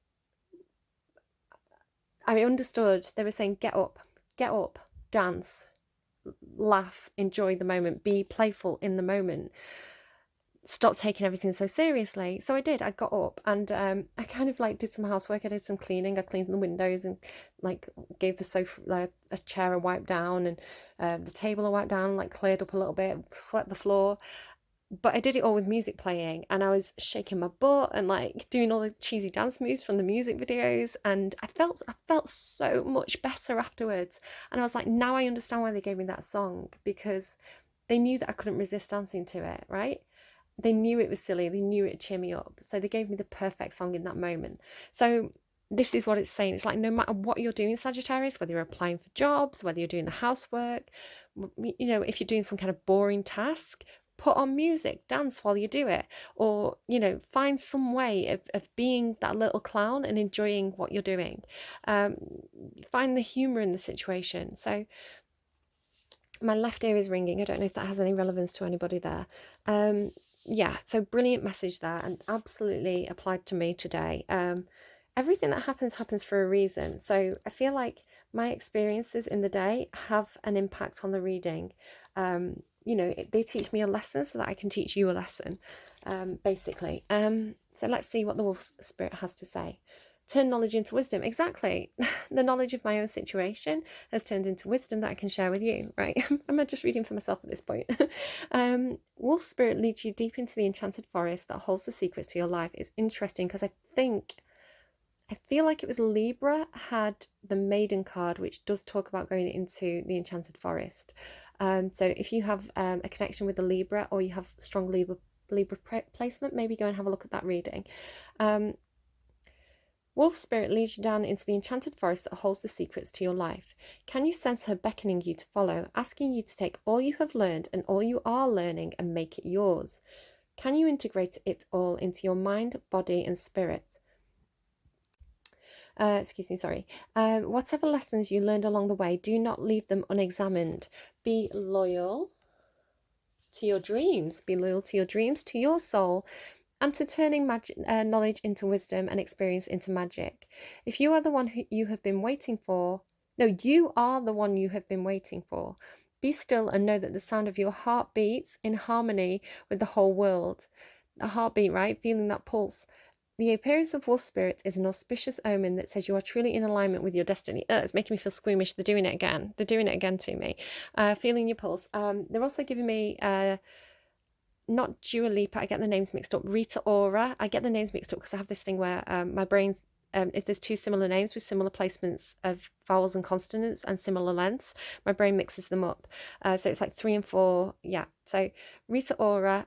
I understood. They were saying, get up, dance, laugh, enjoy the moment, be playful in the moment. Stop taking everything so seriously. So I did. I got up and I kind of like did some housework. I did some cleaning. I cleaned the windows and like gave the sofa, like, a chair a wipe down, and the table a wipe down, like cleared up a little bit, swept the floor. But I did it all with music playing, and I was shaking my butt and like doing all the cheesy dance moves from the music videos, and I felt so much better afterwards. And I was like, now I understand why they gave me that song, because they knew that I couldn't resist dancing to it, right? They knew it was silly. They knew it'd cheer me up. So they gave me the perfect song in that moment. So this is what it's saying. It's like, no matter what you're doing, Sagittarius, whether you're applying for jobs, whether you're doing the housework, you know, if you're doing some kind of boring task, put on music, dance while you do it, or, you know, find some way of being that little clown and enjoying what you're doing. Find the humour in the situation. So my left ear is ringing. I don't know if that has any relevance to anybody there. Yeah, so brilliant message there, and absolutely applied to me today. Everything that happens for a reason. So I feel like my experiences in the day have an impact on the reading. You know, they teach me a lesson so that I can teach you a lesson, basically. So let's see what the wolf spirit has to say. Turn knowledge into wisdom. Exactly. The knowledge of my own situation has turned into wisdom that I can share with you, right? I'm just reading for myself at this point. Wolf spirit leads you deep into the enchanted forest that holds the secrets to your life. It's interesting because I feel like it was Libra had the maiden card, which does talk about going into the enchanted forest. So if you have a connection with the Libra, or you have strong Libra placement, maybe go and have a look at that reading. Wolf spirit leads you down into the enchanted forest that holds the secrets to your life. Can you sense her beckoning you to follow, asking you to take all you have learned and all you are learning and make it yours? Can you integrate it all into your mind, body, and spirit? Whatever lessons you learned along the way, do not leave them unexamined. Be loyal to your dreams. Be loyal to your dreams, to your soul, and to turning knowledge into wisdom and experience into magic. If you are the one you have been waiting for, you are the one you have been waiting for. Be still and know that the sound of your heart beats in harmony with the whole world. A heartbeat, right? Feeling that pulse. The appearance of wolf spirit is an auspicious omen that says you are truly in alignment with your destiny. It's making me feel squeamish. They're doing it again. They're doing it again to me. Feeling your pulse. They're also giving me... not Dua Lipa, I get the names mixed up. Rita Ora, I get the names mixed up because I have this thing where my brain's, if there's two similar names with similar placements of vowels and consonants and similar lengths, my brain mixes them up. So it's like 3 and 4, yeah. So Rita Ora,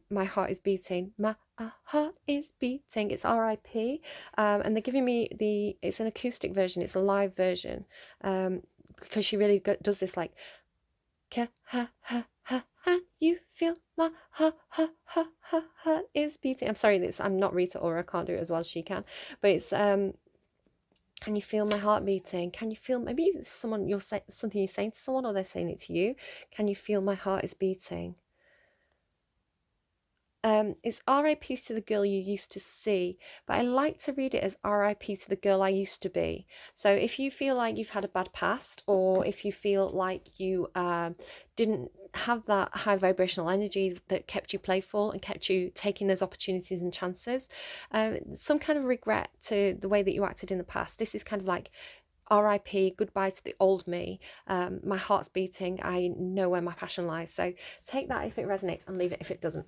my heart is beating. My heart is beating. It's R.I.P. And they're giving me it's an acoustic version, it's a live version, because she really does this like, you feel my heart is beating. I'm sorry, I'm not Rita Ora, I can't do it as well as she can, but it's can you feel my heart beating? Can you feel, maybe it's something you're saying to someone, or they're saying it to you. Can you feel my heart is beating? It's R.I.P. to the girl you used to see, but I like to read it as R.I.P. to the girl I used to be. So if you feel like you've had a bad past, or if you feel like you didn't have that high vibrational energy that kept you playful and kept you taking those opportunities and chances, some kind of regret to the way that you acted in the past, this is kind of like R.I.P. goodbye to the old me. My heart's beating. I know where my passion lies. So take that if it resonates and leave it if it doesn't.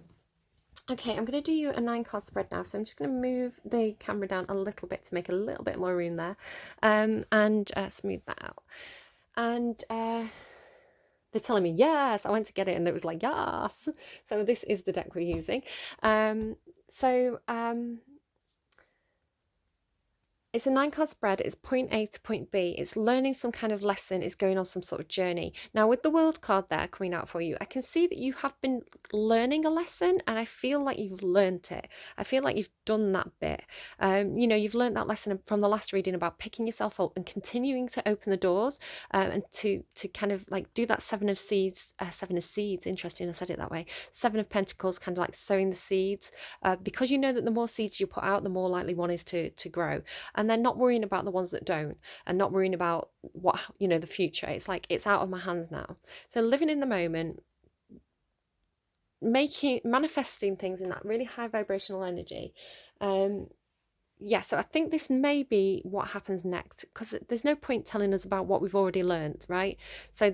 Okay, I'm going to do you a 9-card spread now, so I'm just going to move the camera down a little bit to make a little bit more room there, and smooth that out. And they're telling me yes, I went to get it and it was like yes. So this is the deck we're using. It's a 9-card spread. It's point A to point B. It's learning some kind of lesson. It's going on some sort of journey. Now, with the World card there coming out for you, I can see that you have been learning a lesson, and I feel like you've learned it. I feel like you've done that bit. You've learned that lesson from the last reading about picking yourself up and continuing to open the doors, and to kind of like do that 7 of seeds. 7 of seeds. Interesting, I said it that way. 7 of Pentacles, kind of like sowing the seeds, because you know that the more seeds you put out, the more likely one is to grow. And then not worrying about the ones that don't, and not worrying about what, the future. It's like, it's out of my hands now. So living in the moment, manifesting things in that really high vibrational energy. So I think this may be what happens next, because there's no point telling us about what we've already learned, right? So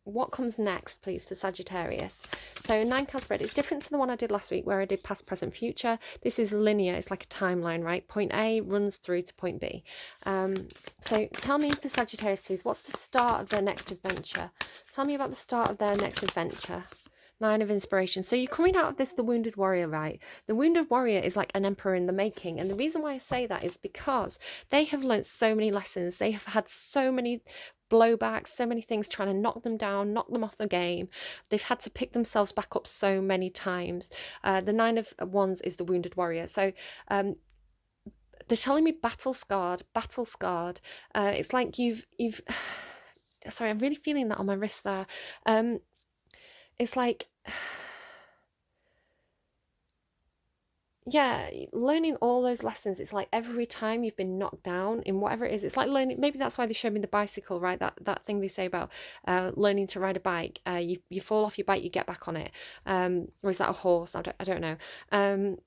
what comes next, please, for Sagittarius? So 9-card spread is different to the one I did last week where I did past, present, future. This is linear. It's like a timeline, right? Point A runs through to point B. So tell me for Sagittarius, please, what's the start of their next adventure? Tell me about the start of their next adventure. 9 of inspiration. So you're coming out of this, the wounded warrior, right? The wounded warrior is like an emperor in the making. And the reason why I say that is because they have learned so many lessons. They have had so many blowbacks, so many things trying to knock them down, knock them off the game. They've had to pick themselves back up so many times. The 9 of Wands is the wounded warrior. So they're telling me battle scarred. It's like you've sorry, I'm really feeling that on my wrist there. It's like yeah, learning all those lessons. It's like every time you've been knocked down in whatever it is, it's like learning. Maybe that's why they showed me the bicycle, right? That thing they say about learning to ride a bike. You fall off your bike, you get back on it. Or is that a horse? I don't know.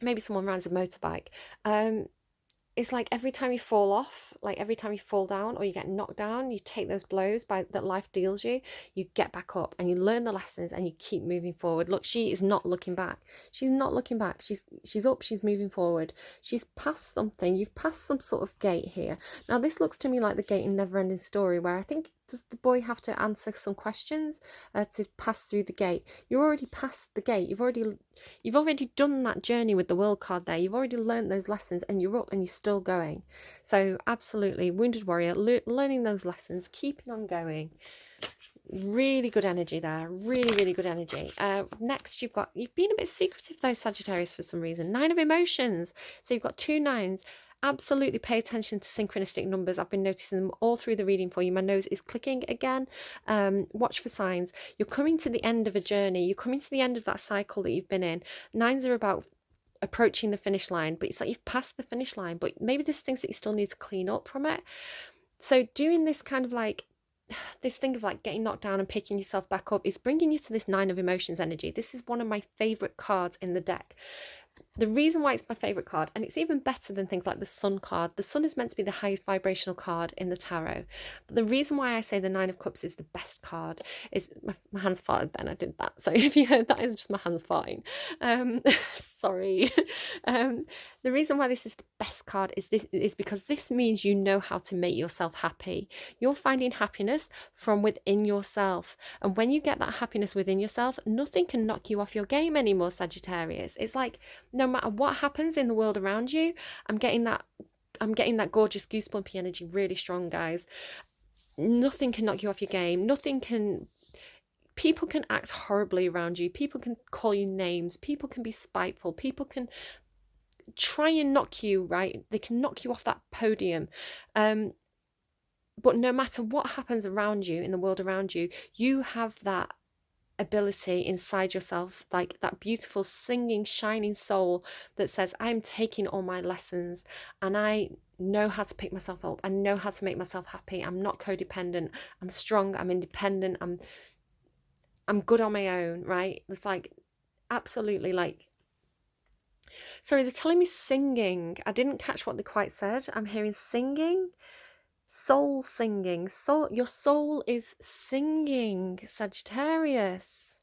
Maybe someone rides a motorbike. Um, it's like every time you fall off, like every time you fall down or you get knocked down, you take those blows by that life deals you, you get back up and you learn the lessons and you keep moving forward. Look, she is not looking back. She's not looking back. She's up, she's moving forward. She's passed something. You've passed some sort of gate here. Now this looks to me like the gate in Neverending Story, where I think, does the boy have to answer some questions to pass through the gate? You're already past the gate. You've already done that journey with the world card there. You've already learned those lessons and you're up and you're still going. So absolutely, Wounded Warrior, learning those lessons, keeping on going. Really good energy there. Really, really good energy. Next, you've been a bit secretive though, Sagittarius, for some reason. 9 of emotions. So you've got 2 9s. Absolutely pay attention to synchronistic numbers. I've been noticing them all through the reading for you. My nose is clicking again. Watch for signs. You're coming to the end of a journey. You're coming to the end of that cycle that you've been in. 9s are about approaching the finish line, but it's like you've passed the finish line, but maybe there's things that you still need to clean up from it. So doing this kind of like, this thing of like getting knocked down and picking yourself back up is bringing you to this 9 of emotions energy. This is one of my favorite cards in the deck. The reason why it's my favourite card, and it's even better than things like the Sun card. The Sun is meant to be the highest vibrational card in the tarot. But the reason why I say the 9 of Cups is the best card is, my hands farted then, I did that. So if you heard that, is just my hands farting. Sorry. The reason why this is the best card is because this means you know how to make yourself happy. You're finding happiness from within yourself. And when you get that happiness within yourself, nothing can knock you off your game anymore, Sagittarius. It's like, no matter what happens in the world around you, I'm getting that gorgeous goosebumpy energy really strong, guys. Nothing can knock you off your game. People can act horribly around you. People can call you names. People can be spiteful. People can try and knock you, right? They can knock you off that podium. But no matter what happens around you, in the world around you, you have that ability inside yourself, like that beautiful singing shining soul that says, I'm taking all my lessons and I know how to pick myself up. I know how to make myself happy. I'm not codependent. I'm strong. I'm independent. I'm good on my own, right? It's like, absolutely, like, sorry, they're telling me singing. I didn't catch what they quite said. I'm hearing singing. Soul singing. Your soul is singing, Sagittarius.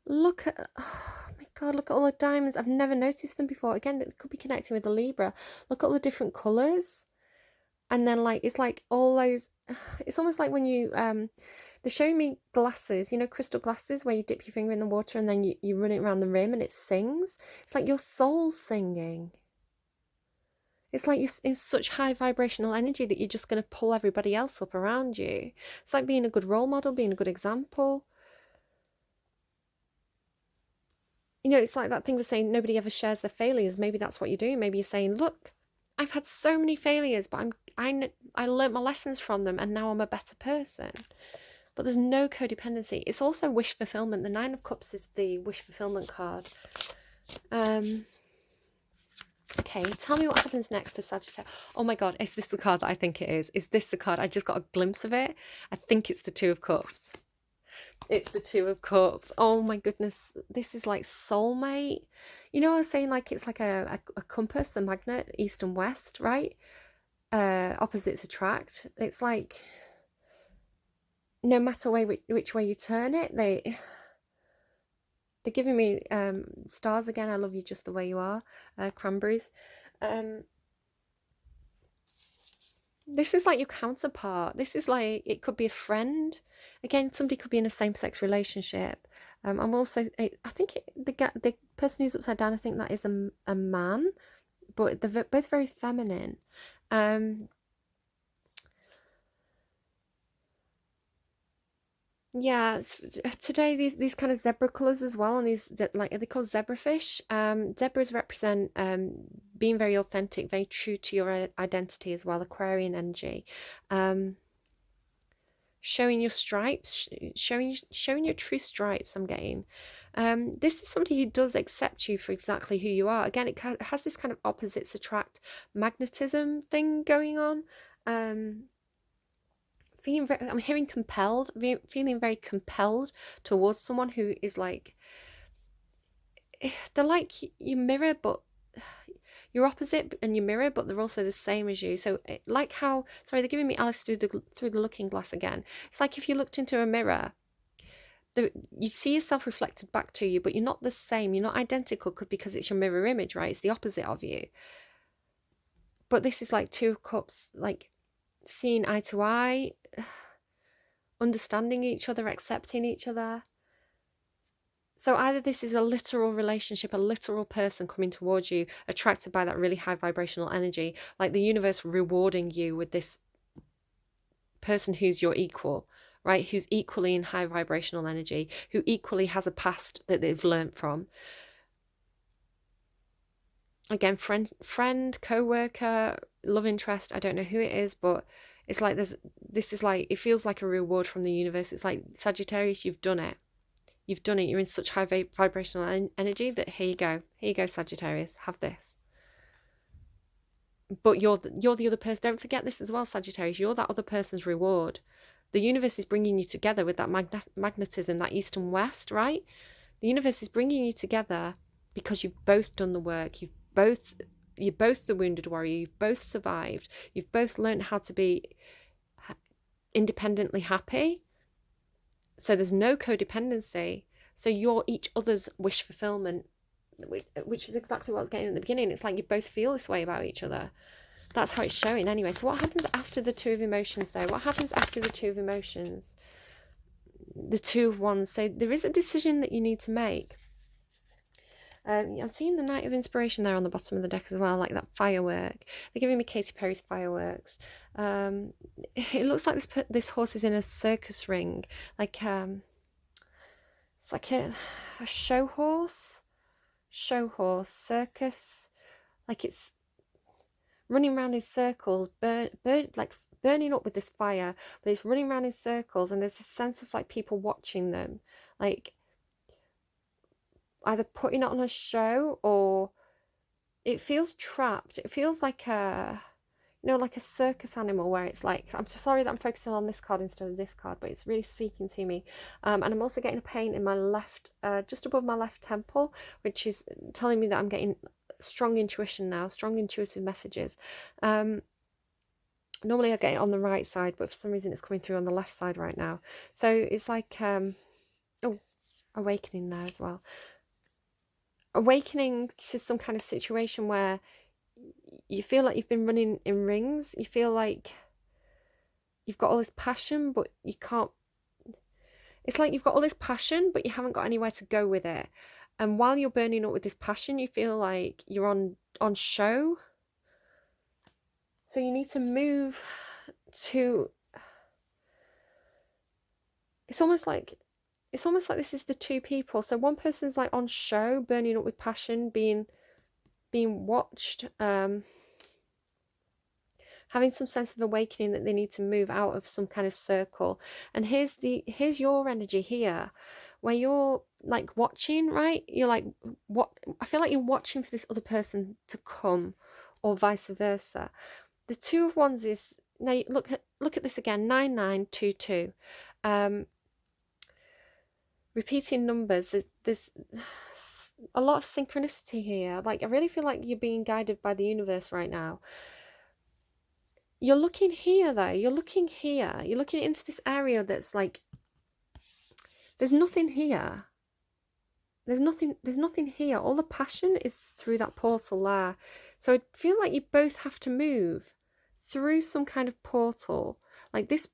Look at, oh my God, look at all the diamonds. I've never noticed them before. Again, it could be connecting with the Libra. Look at all the different colours. And then like, it's like all those, it's almost like when you, they're showing me glasses, crystal glasses where you dip your finger in the water and then you run it around the rim and it sings. It's like your soul's singing. It's like you're in such high vibrational energy that you're just going to pull everybody else up around you. It's like being a good role model, being a good example. It's like that thing with saying nobody ever shares their failures. Maybe that's what you're doing. Maybe you're saying, look, I've had so many failures, but I learnt my lessons from them and now I'm a better person. But there's no codependency. It's also wish fulfillment. The 9 of Cups is the wish fulfillment card. Okay, tell me what happens next for Sagittarius. Oh my God, is this the card that I think it is? Is this the card? I just got a glimpse of it. I think it's the 2 of Cups. It's the 2 of Cups. Oh my goodness, this is like soulmate. I was saying like it's like a compass, a magnet, east and west, right? Opposites attract. It's like no matter which way you turn it, they're giving me stars again. I love you just the way you are. Cranberries. This is like your counterpart. This is like, it could be a friend. Again, somebody could be in a same-sex relationship. I'm also, I think the person who's upside down, I think that is a man, but they're both very feminine. Yeah, today these kind of zebra colours as well, and these like, are they called zebrafish? Zebras represent being very authentic, very true to your identity as well, Aquarian energy. showing your stripes, showing your true stripes. I'm getting this is somebody who does accept you for exactly who you are. Again, it has this kind of opposites attract magnetism thing going on. I'm hearing compelled, feeling very compelled towards someone who is like, they're like your mirror, but you're opposite and your mirror, but they're also the same as you. So like how, sorry, they're giving me Alice through the looking glass again. It's like if you looked into a mirror, you see yourself reflected back to you, but you're not the same, you're not identical, because it's your mirror image, right? It's the opposite of you. But this is like 2 of cups, like seeing eye to eye, understanding each other, accepting each other. So either this is a literal relationship, a literal person coming towards you, attracted by that really high vibrational energy, like the universe rewarding you with this person who's your equal, right? Who's equally in high vibrational energy, who equally has a past that they've learnt from. Again, friend, co-worker, love interest, I don't know who it is, but it's like this is like, it feels like a reward from the universe. It's like, Sagittarius, you've done it. You've done it. You're in such high vibrational energy that here you go, Sagittarius, have this. But you're the other person. Don't forget this as well, Sagittarius. You're that other person's reward. The universe is bringing you together with that magnetism, that east and west, right? The universe is bringing you together because you've both done the work. You're both the wounded warrior. You've both survived. You've both learned how to be independently happy. So there's no codependency. So you're each other's wish fulfillment, which is exactly what I was getting at the beginning. It's like you both feel this way about each other. That's how it's showing anyway. So what happens after the 2 of emotions though? What happens after the 2 of emotions? The 2 of Wands. So there is a decision that you need to make. I'm seeing the Knight of Inspiration there on the bottom of the deck as well, like that firework. They're giving me Katy Perry's fireworks. It looks like this horse is in a circus ring, like it's like a show horse, circus, like it's running around in circles, like burning up with this fire, but it's running around in circles, and there's a sense of like people watching them, like either putting it on a show, or it feels trapped. It feels like like a circus animal, where it's like, I'm so sorry that I'm focusing on this card instead of this card, but it's really speaking to me. And I'm also getting a pain in my left, just above my left temple, which is telling me that I'm getting strong intuition now, strong intuitive messages. Normally I get it on the right side, but for some reason it's coming through on the left side right now. So it's like, awakening there as well. Awakening to some kind of situation where you feel like you've been running in rings. You feel like you've got all this passion, but you can't. It's like you've got all this passion, but you haven't got anywhere to go with it. And while you're burning up with this passion, you feel like you're on show. So you need to move to. It's almost like this is the 2 people. So one person's like on show, burning up with passion, being watched, having some sense of awakening that they need to move out of some kind of circle. And here's your energy here, where you're like watching, right? You're like, what? I feel like you're watching for this other person to come, or vice versa. The 2 of Wands is, now look at this again, 9922. Repeating numbers, there's a lot of synchronicity here. Like, I really feel like you're being guided by the universe right now. You're looking here though, you're looking into this area that's like, there's nothing here. There's nothing here. All the passion is through that portal there. So I feel like you both have to move through some kind of portal. Like this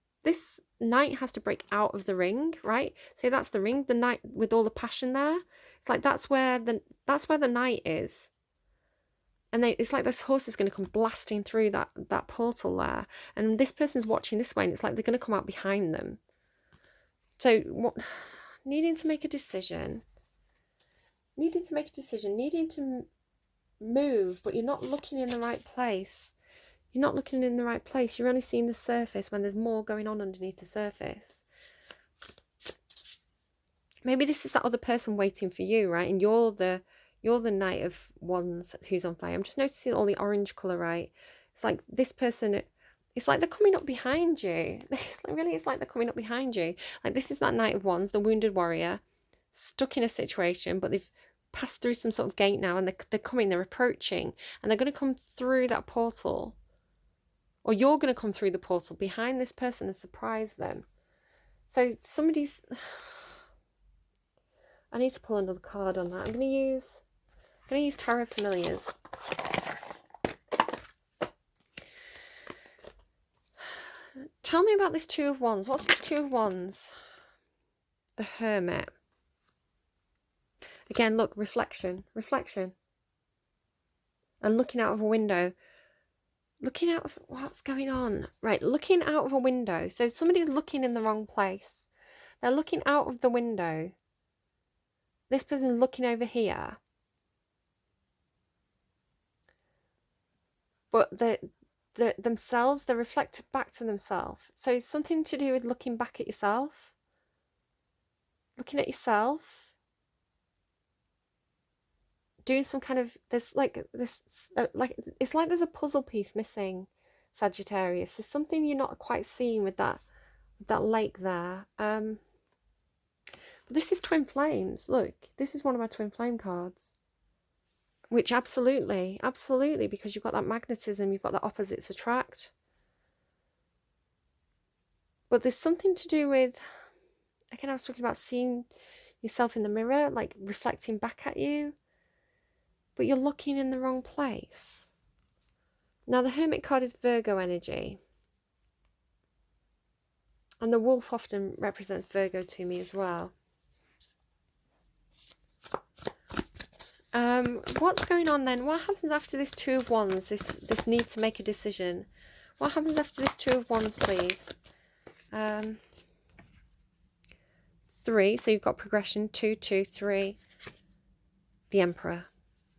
knight has to break out of the ring, right? So that's the ring, the knight with all the passion there. It's like that's where the knight is. And it's like this horse is going to come blasting through that portal there. And this person's watching this way, and it's like they're going to come out behind them. So needing to make a decision, needing to move, but you're not looking in the right place. You're not looking in the right place. You're only seeing the surface when there's more going on underneath the surface. Maybe this is that other person waiting for you, right? And you're the Knight of Wands who's on fire. I'm just noticing all the orange colour, right? It's like this person, it's like they're coming up behind you. It's like they're coming up behind you. Like this is that Knight of Wands, the wounded warrior, stuck in a situation, but they've passed through some sort of gate now, and they're coming, they're approaching, and they're going to come through that portal. Or you're going to come through the portal behind this person and surprise them. So somebody's... I need to pull another card on that. I'm going to use Tarot Familiars. Tell me about this Two of Wands. What's this Two of Wands? The Hermit. Again, look, reflection. And looking out of a window. Looking out of... What's going on? Right, looking out of a window. So somebody's looking in the wrong place. They're looking out of the window. This person's looking over here. But themselves, they're reflected back to themselves. So something to do with looking back at yourself. Looking at yourself. Doing some kind of... There's like this... it's like there's a puzzle piece missing, Sagittarius. There's something you're not quite seeing with that lake there. This is Twin Flames. Look, this is one of my Twin Flame cards. Which absolutely, because you've got that magnetism, you've got that opposites attract. But there's something to do with, again, I was talking about seeing yourself in the mirror, like reflecting back at you. But you're looking in the wrong place. Now, the Hermit card is Virgo energy. And the wolf often represents Virgo to me as well. What's going on then? What happens after this Two of Wands? This need to make a decision. What happens after this Two of Wands, please? 3. So you've got progression. 2, 2, 3. The Emperor.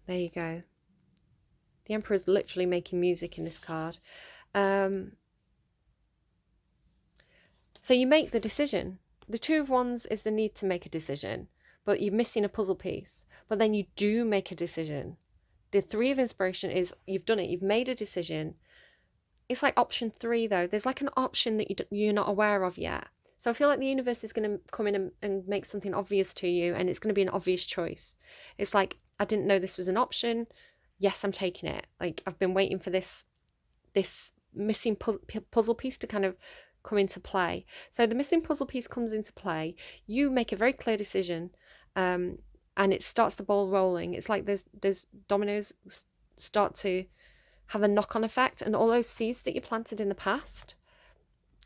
There you go. The Emperor is literally making music in this card. So you make the decision. The Two of Wands is the need to make a decision. But you're missing a puzzle piece. But then you do make a decision. The 3 of Inspiration is you've done it. You've made a decision. It's like option 3, though. There's like an option that you're not aware of yet. So I feel like the universe is going to come in and make something obvious to you. And it's going to be an obvious choice. It's like, I didn't know this was an option. Yes, I'm taking it. Like, I've been waiting for this missing puzzle piece to kind of come into play. So the missing puzzle piece comes into play. You make a very clear decision. And it starts the ball rolling. It's like there's dominoes start to have a knock-on effect, and all those seeds that you planted in the past,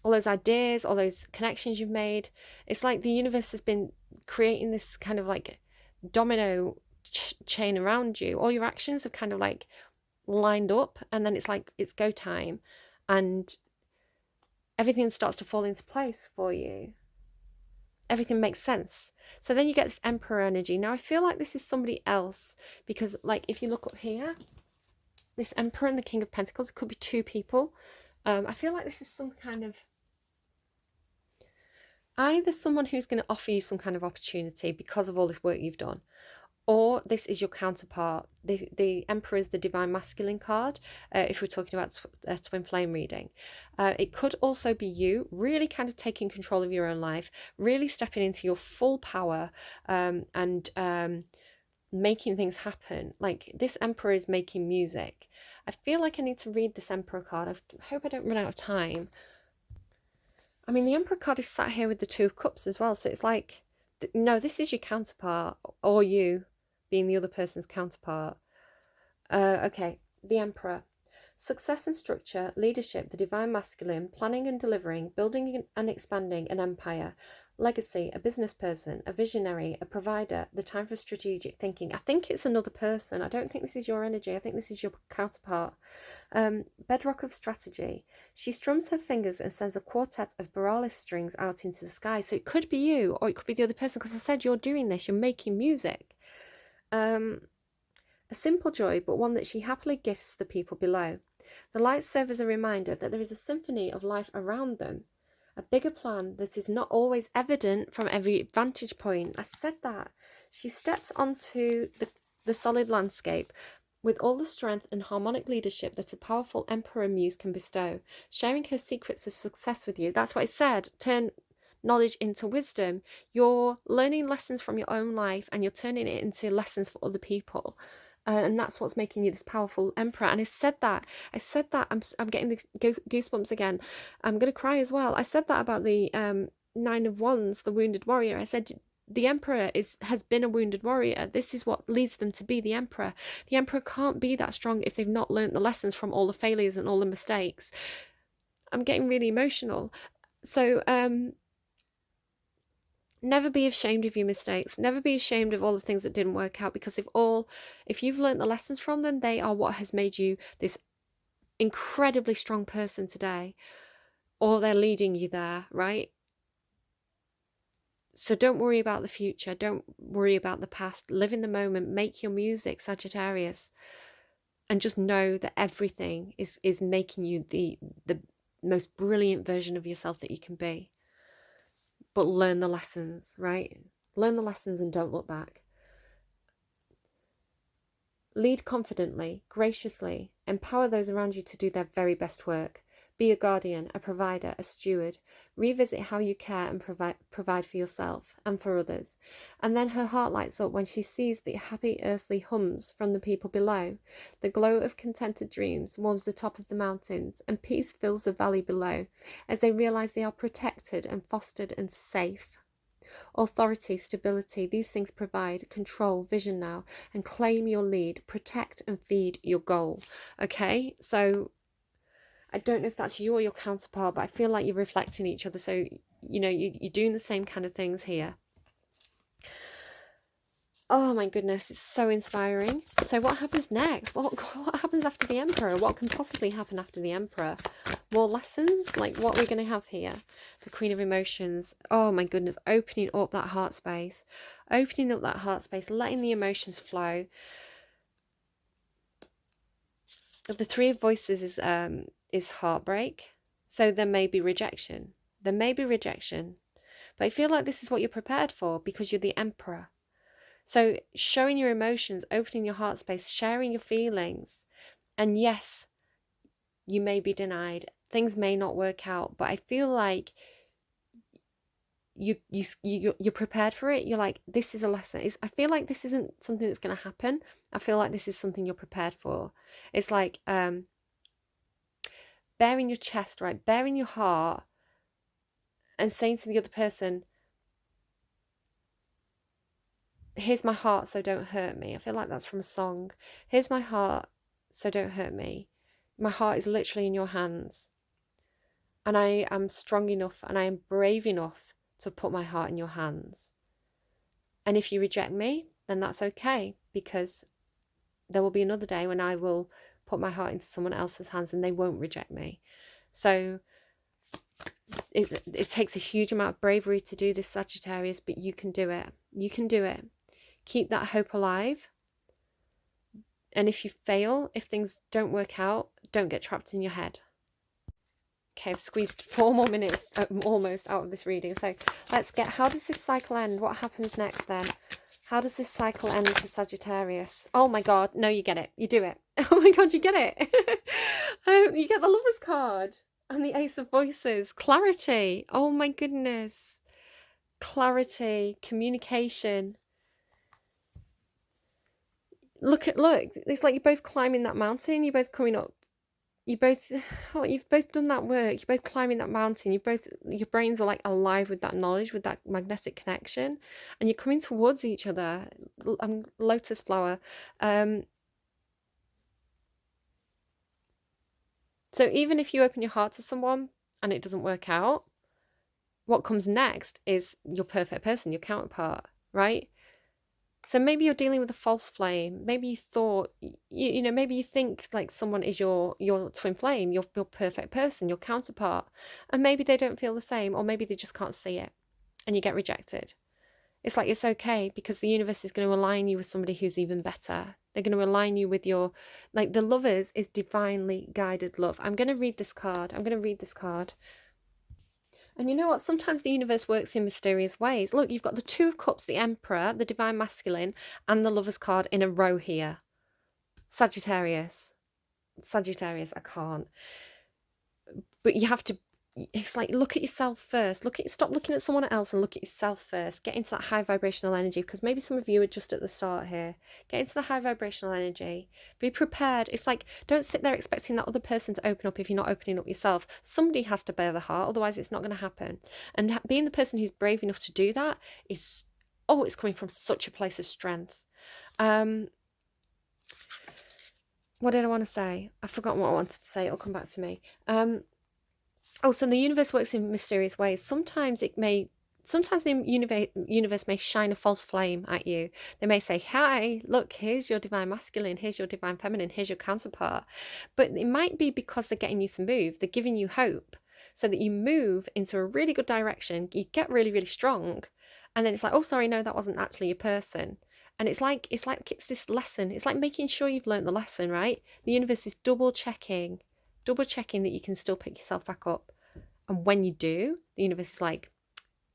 all those ideas, all those connections you've made, it's like the universe has been creating this kind of like domino chain around you. All your actions have kind of like lined up, and then it's like it's go time, and everything starts to fall into place for you. Everything makes sense. So then you get this Emperor energy. Now I feel like this is somebody else, because like if you look up here, this Emperor and the King of Pentacles, it could be 2 people. I feel like this is some kind of either someone who's going to offer you some kind of opportunity because of all this work you've done, or this is your counterpart. The Emperor is the Divine Masculine card, if we're talking about Twin Flame reading. It could also be you really kind of taking control of your own life, really stepping into your full power, and making things happen. Like this Emperor is making music. I feel like I need to read this Emperor card. I hope I don't run out of time. I mean, the Emperor card is sat here with the 2 of Cups as well. So it's like, no, this is your counterpart, or you being the other person's counterpart. Okay, the Emperor. Success and structure, leadership, the Divine Masculine, planning and delivering, building and expanding an empire, legacy, a business person, a visionary, a provider, the time for strategic thinking. I think it's another person. I don't think this is your energy. I think this is your counterpart. Bedrock of strategy. She strums her fingers and sends a quartet of Borealis strings out into the sky. So it could be you, or it could be the other person, because I said you're doing this, you're making music. A simple joy, but one that she happily gifts the people below. The lights serve as a reminder that there is a symphony of life around them, a bigger plan that is not always evident from every vantage point. I said that. She steps onto the solid landscape with all the strength and harmonic leadership that a powerful emperor muse can bestow, sharing her secrets of success with you. That's what I said. Turn knowledge into wisdom. You're learning lessons from your own life and you're turning it into lessons for other people. And that's what's making you this powerful emperor. And I said that. I'm getting the goosebumps again. I'm going to cry as well. I said that about the Nine of Wands, the wounded warrior. I said the emperor has been a wounded warrior. This is what leads them to be the emperor. The emperor can't be that strong if they've not learned the lessons from all the failures and all the mistakes. I'm getting really emotional. So never be ashamed of your mistakes. Never be ashamed of all the things that didn't work out, because if you've learned the lessons from them, they are what has made you this incredibly strong person today, or they're leading you there, right? So don't worry about the future. Don't worry about the past. Live in the moment. Make your music, Sagittarius. And just know that everything is making you the most brilliant version of yourself that you can be. But learn the lessons, right? Learn the lessons and don't look back. Lead confidently, graciously. Empower those around you to do their very best work. Be a guardian, a provider, a steward. Revisit how you care and provide for yourself and for others. And then her heart lights up when she sees the happy earthly hums from the people below. The glow of contented dreams warms the top of the mountains, and peace fills the valley below as they realize they are protected and fostered and safe. Authority, stability, these things provide control, vision now, and claim your lead. Protect and feed your goal. Okay, so I don't know if that's you or your counterpart, but I feel like you're reflecting each other. So, you're doing the same kind of things here. Oh my goodness, it's so inspiring. So what happens next? What happens after the Emperor? What can possibly happen after the Emperor? More lessons? Like, what are we going to have here? The Queen of Emotions. Oh my goodness, opening up that heart space. Opening up that heart space, letting the emotions flow. The Three of Voices is heartbreak. So there may be rejection. There may be rejection. But I feel like this is what you're prepared for, because you're the Emperor. So showing your emotions, opening your heart space, sharing your feelings. And yes, you may be denied. Things may not work out, but I feel like you're prepared for it. You're like, this is a lesson. I feel like this isn't something that's going to happen. I feel like this is something you're prepared for. It's like bearing your chest, right? Bearing your heart and saying to the other person, here's my heart, so don't hurt me. I feel like that's from a song. Here's my heart, so don't hurt me. My heart is literally in your hands. And I am strong enough and I am brave enough to put my heart in your hands. And if you reject me, then that's okay, because there will be another day when I will put my heart into someone else's hands and they won't reject me. So it takes a huge amount of bravery to do this, Sagittarius, but you can do it. You can do it. Keep that hope alive. And if you fail, if things don't work out, don't get trapped in your head. Okay, I've squeezed 4 more minutes almost out of this reading. So let's get, how does this cycle end? What happens next then? How does this cycle end for Sagittarius? Oh my God, no, you get it. You do it. Oh my God, you get it. You get the Lover's card and the Ace of Voices. Clarity. Oh my goodness. Clarity, communication. Look, it's like you're both climbing that mountain. You're both coming up. You've both done that work. You're both climbing that mountain. Your brains are like alive with that knowledge, with that magnetic connection, and you're coming towards each other. Lotus flower. So even if you open your heart to someone and it doesn't work out, what comes next is your perfect person, your counterpart, right? So maybe you're dealing with a false flame. Maybe you thought, maybe you think like someone is your twin flame, your perfect person, your counterpart. And maybe they don't feel the same, or maybe they just can't see it and you get rejected. It's like, it's okay, because the universe is going to align you with somebody who's even better. They're going to align you with your, like the Lovers is divinely guided love. I'm going to read this card. And you know what? Sometimes the universe works in mysterious ways. Look, you've got the Two of Cups, the Emperor, the Divine Masculine, and the Lovers card in a row here. Sagittarius, I can't. But you have to, it's like, look at yourself first. Stop looking at someone else and look at yourself first. Get into that high vibrational energy, because maybe some of you are just at the start here. Get into the high vibrational energy. Be prepared. It's like, don't sit there expecting that other person to open up if you're not opening up yourself. Somebody has to bear the heart, otherwise it's not going to happen. And being the person who's brave enough to do that is, oh, it's coming from such a place of strength. What did I want to say? I've forgotten what I wanted to say. It'll come back to me. Oh, so the universe works in mysterious ways. Sometimes the universe may shine a false flame at you. They may say, hi, look, here's your divine masculine, here's your divine feminine, here's your counterpart. But it might be because they're getting you to move. They're giving you hope so that you move into a really good direction. You get really, really strong. And then it's like, oh, sorry, no, that wasn't actually a person. And it's this lesson. It's like making sure you've learned the lesson, right? The universe is double checking that you can still pick yourself back up. And when you do, the universe is like,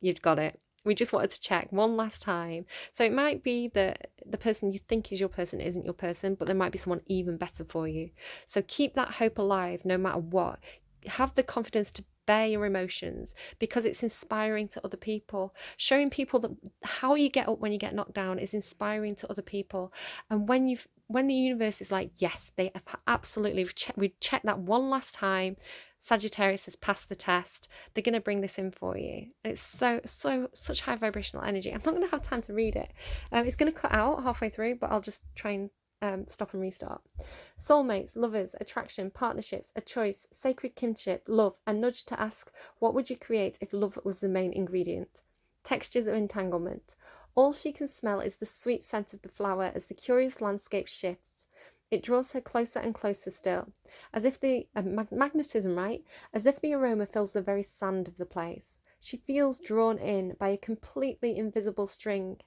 you've got it. We just wanted to check one last time. So it might be that the person you think is your person isn't your person, but there might be someone even better for you. So keep that hope alive no matter what. Have the confidence to bear your emotions, because it's inspiring to other people. Showing people that how you get up when you get knocked down is inspiring to other people. And when the universe is like, yes, they have absolutely, we've checked that one last time, Sagittarius has passed the test, they're going to bring this in for you. And it's such high vibrational energy. I'm not going to have time to read it. It's going to cut out halfway through, but I'll just try and stop and restart. Soulmates, lovers, attraction, partnerships, a choice, sacred kinship, love, a nudge to ask, what would you create if love was the main ingredient? Textures of entanglement. All she can smell is the sweet scent of the flower as the curious landscape shifts. It draws her closer and closer still, as if the magnetism, right? As if the aroma fills the very sand of the place. She feels drawn in by a completely invisible string.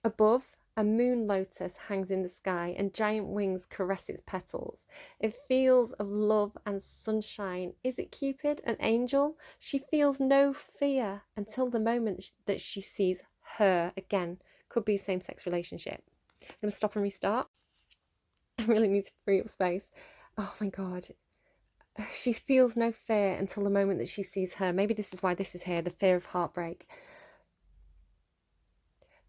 Above, a moon lotus hangs in the sky and giant wings caress its petals. It feels of love and sunshine. Is it Cupid, an angel? She feels no fear until the moment that she sees her again. Could be a same-sex relationship. I'm going to stop and restart. I really need to free up space. Oh my God. She feels no fear until the moment that she sees her. Maybe this is why this is here, the fear of heartbreak.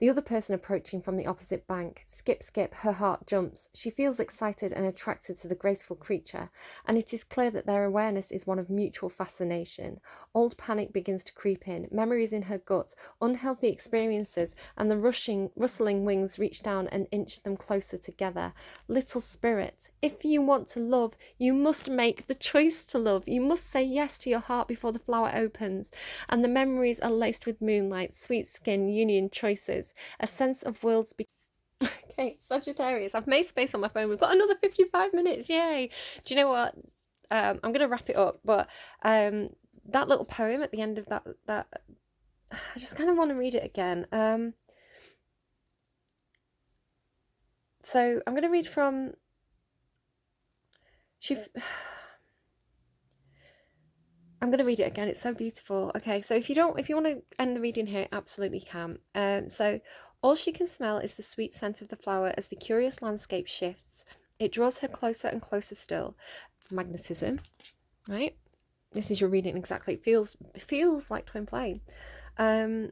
The other person approaching from the opposite bank. Skip, skip, her heart jumps. She feels excited and attracted to the graceful creature, and it is clear that their awareness is one of mutual fascination. Old panic begins to creep in, memories in her gut, unhealthy experiences, and the rustling wings reach down and inch them closer together. Little spirit, if you want to love, you must make the choice to love. You must say yes to your heart before the flower opens, and the memories are laced with moonlight, sweet skin, union, choices. A sense of worlds. Okay, Sagittarius. I've made space on my phone. We've got another 55 minutes. Yay! Do you know what? I'm going to wrap it up. But that little poem at the end of that, I just kind of want to read it again. So I'm going to read from. I'm going to read it again. It's so beautiful. Okay, so if you want to end the reading here, absolutely can. So all she can smell is the sweet scent of the flower as the curious landscape shifts. It draws her closer and closer still. Magnetism, right? This is your reading exactly. It feels like twin flame. As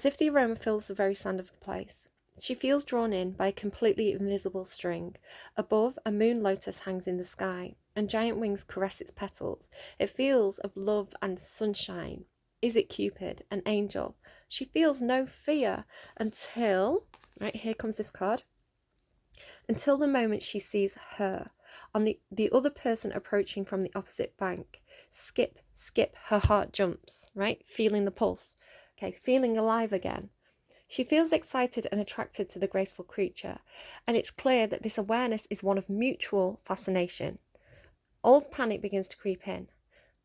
if the aroma fills the very sand of the place. She feels drawn in by a completely invisible string. Above, a moon lotus hangs in the sky, and giant wings caress its petals. It feels of love and sunshine. Is it Cupid, an angel? She feels no fear until, right, here comes this card, until the moment she sees her, on the other person approaching from the opposite bank. Skip, skip, her heart jumps, right, feeling the pulse. Okay, feeling alive again. She feels excited and attracted to the graceful creature, and it's clear that this awareness is one of mutual fascination. Old panic begins to creep in.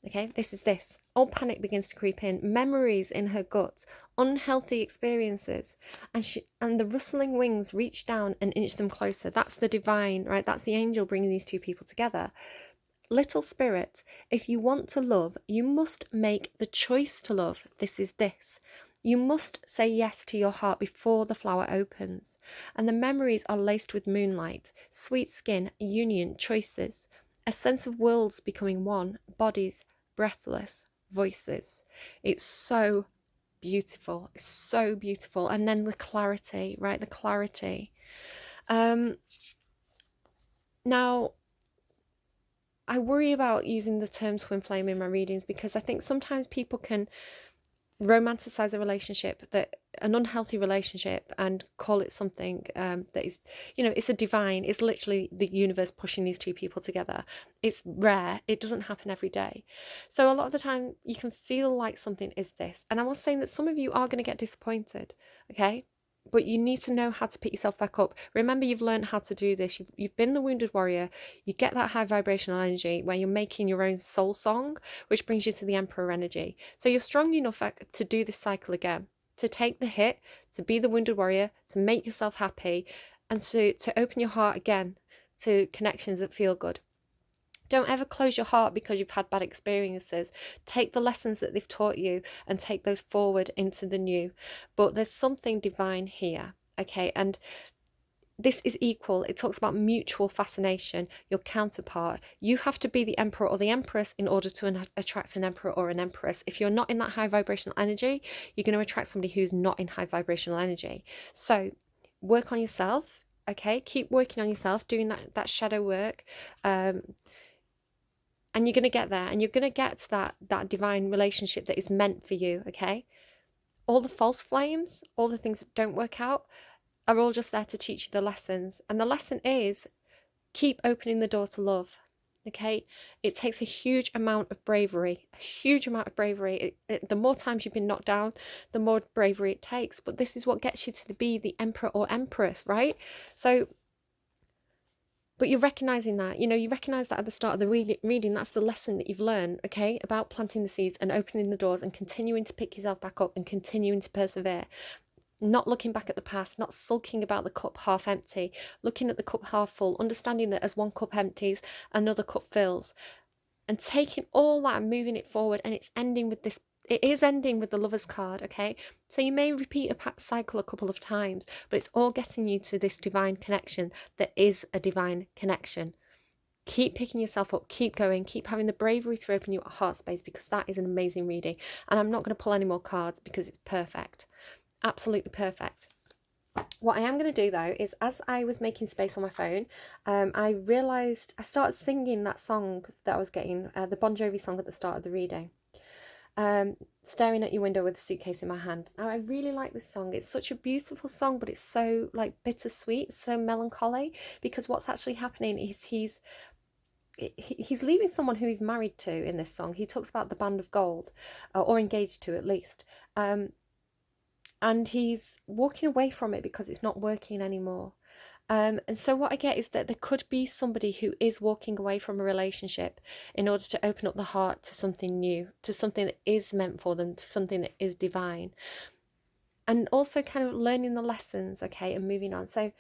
Okay, this is this. Old panic begins to creep in. Memories in her guts, unhealthy experiences, and the rustling wings reach down and inch them closer. That's the divine, right? That's the angel bringing these two people together. Little spirit, if you want to love, you must make the choice to love. This is this. You must say yes to your heart before the flower opens. And the memories are laced with moonlight, sweet skin, union, choices, a sense of worlds becoming one, bodies, breathless, voices. It's so beautiful. It's so beautiful. And then the clarity, right? The clarity. Now, I worry about using the term twin flame in my readings because I think sometimes people can romanticize a relationship, that an unhealthy relationship, and call it something that is, it's a divine, it's literally the universe pushing these two people together. It's rare, it doesn't happen every day. So a lot of the time you can feel like something is this, and I was saying that some of you are going to get disappointed, okay, but you need to know how to pick yourself back up. Remember, you've learned how to do this. You've been the wounded warrior. You get that high vibrational energy where you're making your own soul song, which brings you to the emperor energy. So you're strong enough to do this cycle again, to take the hit, to be the wounded warrior, to make yourself happy, and to open your heart again to connections that feel good. Don't ever close your heart because you've had bad experiences. Take the lessons that they've taught you and take those forward into the new. But there's something divine here, okay? And this is equal. It talks about mutual fascination, your counterpart. You have to be the emperor or the empress in order to attract an emperor or an empress. If you're not in that high vibrational energy, you're going to attract somebody who's not in high vibrational energy. So work on yourself, okay? Keep working on yourself, doing that shadow work. And you're going to get there, and you're going to get to that divine relationship that is meant for you, okay? All the false flames, all the things that don't work out, are all just there to teach you the lessons. And the lesson is, keep opening the door to love, okay? It takes a huge amount of bravery, a huge amount of bravery. The more times you've been knocked down, the more bravery it takes. But this is what gets you to be the emperor or empress, right? So, but you're recognizing that, you recognize that at the start of the reading, that's the lesson that you've learned, okay, about planting the seeds and opening the doors and continuing to pick yourself back up and continuing to persevere. Not looking back at the past, not sulking about the cup half empty, looking at the cup half full, understanding that as one cup empties, another cup fills, and taking all that and moving it forward. And it's ending with this. It is ending with the Lover's card, okay? So you may repeat a cycle a couple of times, but it's all getting you to this divine connection that is a divine connection. Keep picking yourself up, keep going, keep having the bravery to open your heart space, because that is an amazing reading. And I'm not going to pull any more cards because it's perfect. Absolutely perfect. What I am going to do though is, as I was making space on my phone, I realised I started singing that song that I was getting, the Bon Jovi song at the start of the reading. Staring at your window with a suitcase in my hand. Now, I really like this song. It's such a beautiful song, but it's so like bittersweet, so melancholy, because what's actually happening is he's leaving someone who he's married to in this song. He talks about the band of gold, or engaged to at least. And he's walking away from it because it's not working anymore. And so what I get is that there could be somebody who is walking away from a relationship in order to open up the heart to something new, to something that is meant for them, to something that is divine. And also kind of learning the lessons, okay, and moving on. So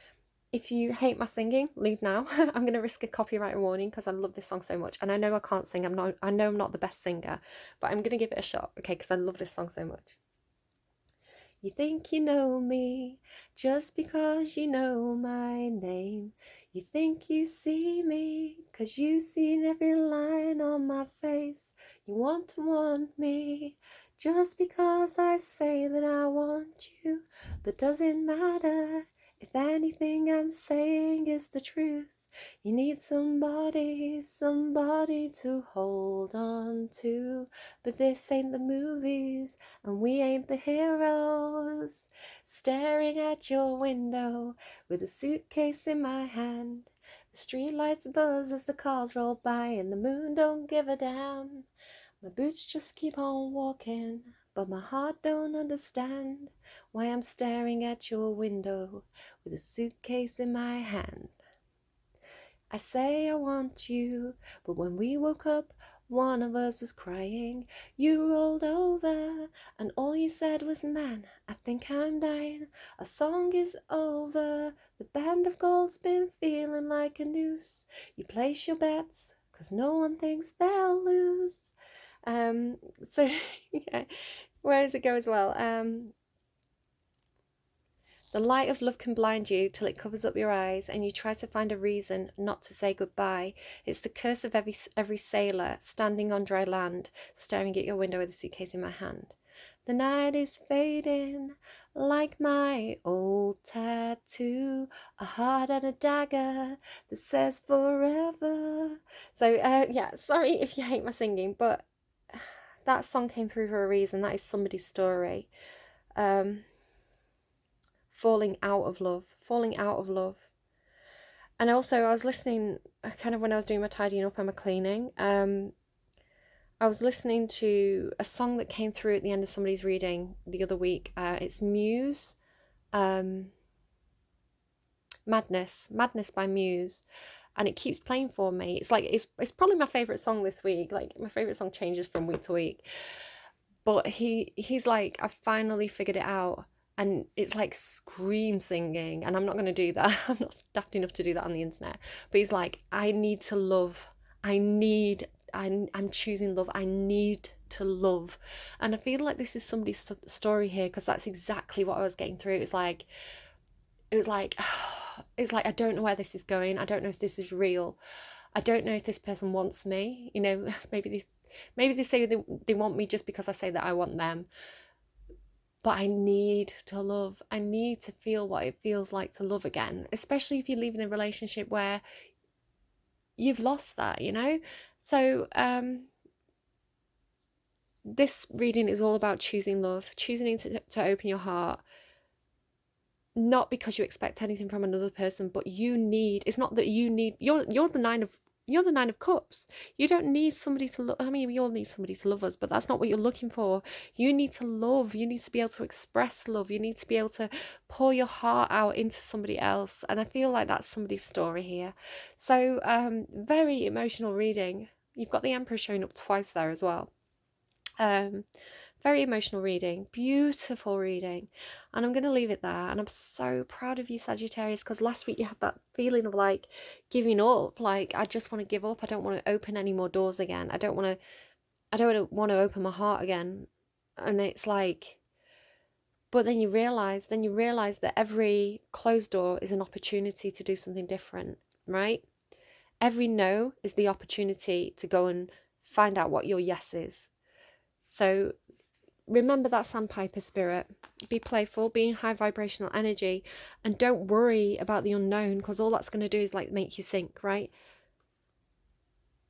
if you hate my singing, leave now. I'm going to risk a copyright warning because I love this song so much. And I know I can't sing. I know I'm not the best singer, but I'm going to give it a shot, okay, because I love this song so much. You think you know me just because you know my name. You think you see me because you've seen every line on my face. You want me just because I say that I want you. But does it matter if anything I'm saying is the truth? You need somebody to hold on to. But this ain't the movies, and we ain't the heroes. Staring at your window with a suitcase in my hand. The streetlights buzz as the cars roll by, and the moon don't give a damn. My boots just keep on walking, but my heart don't understand why I'm staring at your window with a suitcase in my hand. I say I want you, but when we woke up, One of us was crying, you rolled over, and all you said was, man, I think I'm dying. Our song is over, the band of gold's been feeling like a noose. You place your bets, 'cause no one thinks they'll lose. So, yeah, where does it go as well? The light of love can blind you till it covers up your eyes, and you try to find a reason not to say goodbye. It's the curse of every sailor standing on dry land, staring at your window with a suitcase in my hand. The night is fading like my old tattoo, a heart and a dagger that says forever. So yeah, sorry if you hate my singing, but that song came through for a reason. That is somebody's story. Falling out of love. And also I was listening kind of when I was doing my tidying up and my cleaning, I was listening to a song that came through at the end of somebody's reading the other week. It's Muse, Madness by Muse, and it keeps playing for me. It's like it's probably my favorite song this week. Like, my favorite song changes from week to week, but he's like, I finally figured it out. And it's like scream singing, and I'm not going to do that. I'm not daft enough to do that on the internet. But he's like, I need to love. I'm choosing love. I need to love. And I feel like this is somebody's story here, because that's exactly what I was getting through. It was like, I don't know where this is going. I don't know if this is real. I don't know if this person wants me. You know, maybe they say they want me just because I say that I want them. But I need to love. I need to feel what it feels like to love again, especially if you're leaving a relationship where you've lost that, you know? So this reading is all about choosing love, choosing to open your heart, not because you expect anything from another person, but it's not that you need, you're the Nine of Cups. You don't need somebody to love. I mean, we all need somebody to love us, but that's not what you're looking for. You need to love. You need to be able to express love. You need to be able to pour your heart out into somebody else. And I feel like that's somebody's story here. So very emotional reading. You've got the Emperor showing up twice there as well. Very emotional reading, beautiful reading, and I'm going to leave it there. And I'm so proud of you, Sagittarius, because last week you had that feeling of like giving up, like, I just want to give up. I don't want to open any more doors again. I don't want to open my heart again. And it's like, but then you realize that every closed door is an opportunity to do something different, right? Every no is the opportunity to go and find out what your yes is. So remember that sandpiper spirit. Be playful, be in high vibrational energy, and don't worry about the unknown, because all that's going to do is like make you sink, right?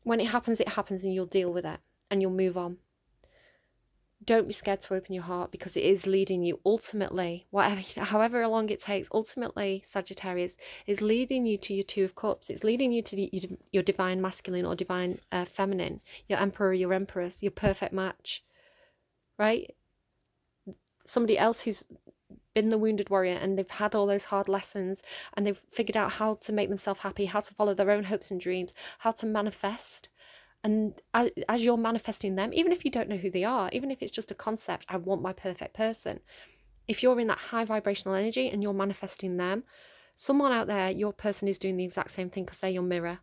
When it happens, and you'll deal with it and you'll move on. Don't be scared to open your heart, because it is leading you ultimately, however long it takes, ultimately, Sagittarius, is leading you to your Two of Cups. It's leading you to your divine masculine or divine feminine, your Emperor, your Empress, your perfect match. Right? Somebody else who's been the wounded warrior, and they've had all those hard lessons, and they've figured out how to make themselves happy, how to follow their own hopes and dreams, how to manifest. And as you're manifesting them, even if you don't know who they are, even if it's just a concept, I want my perfect person. If you're in that high vibrational energy and you're manifesting them, someone out there, your person is doing the exact same thing, because they're your mirror.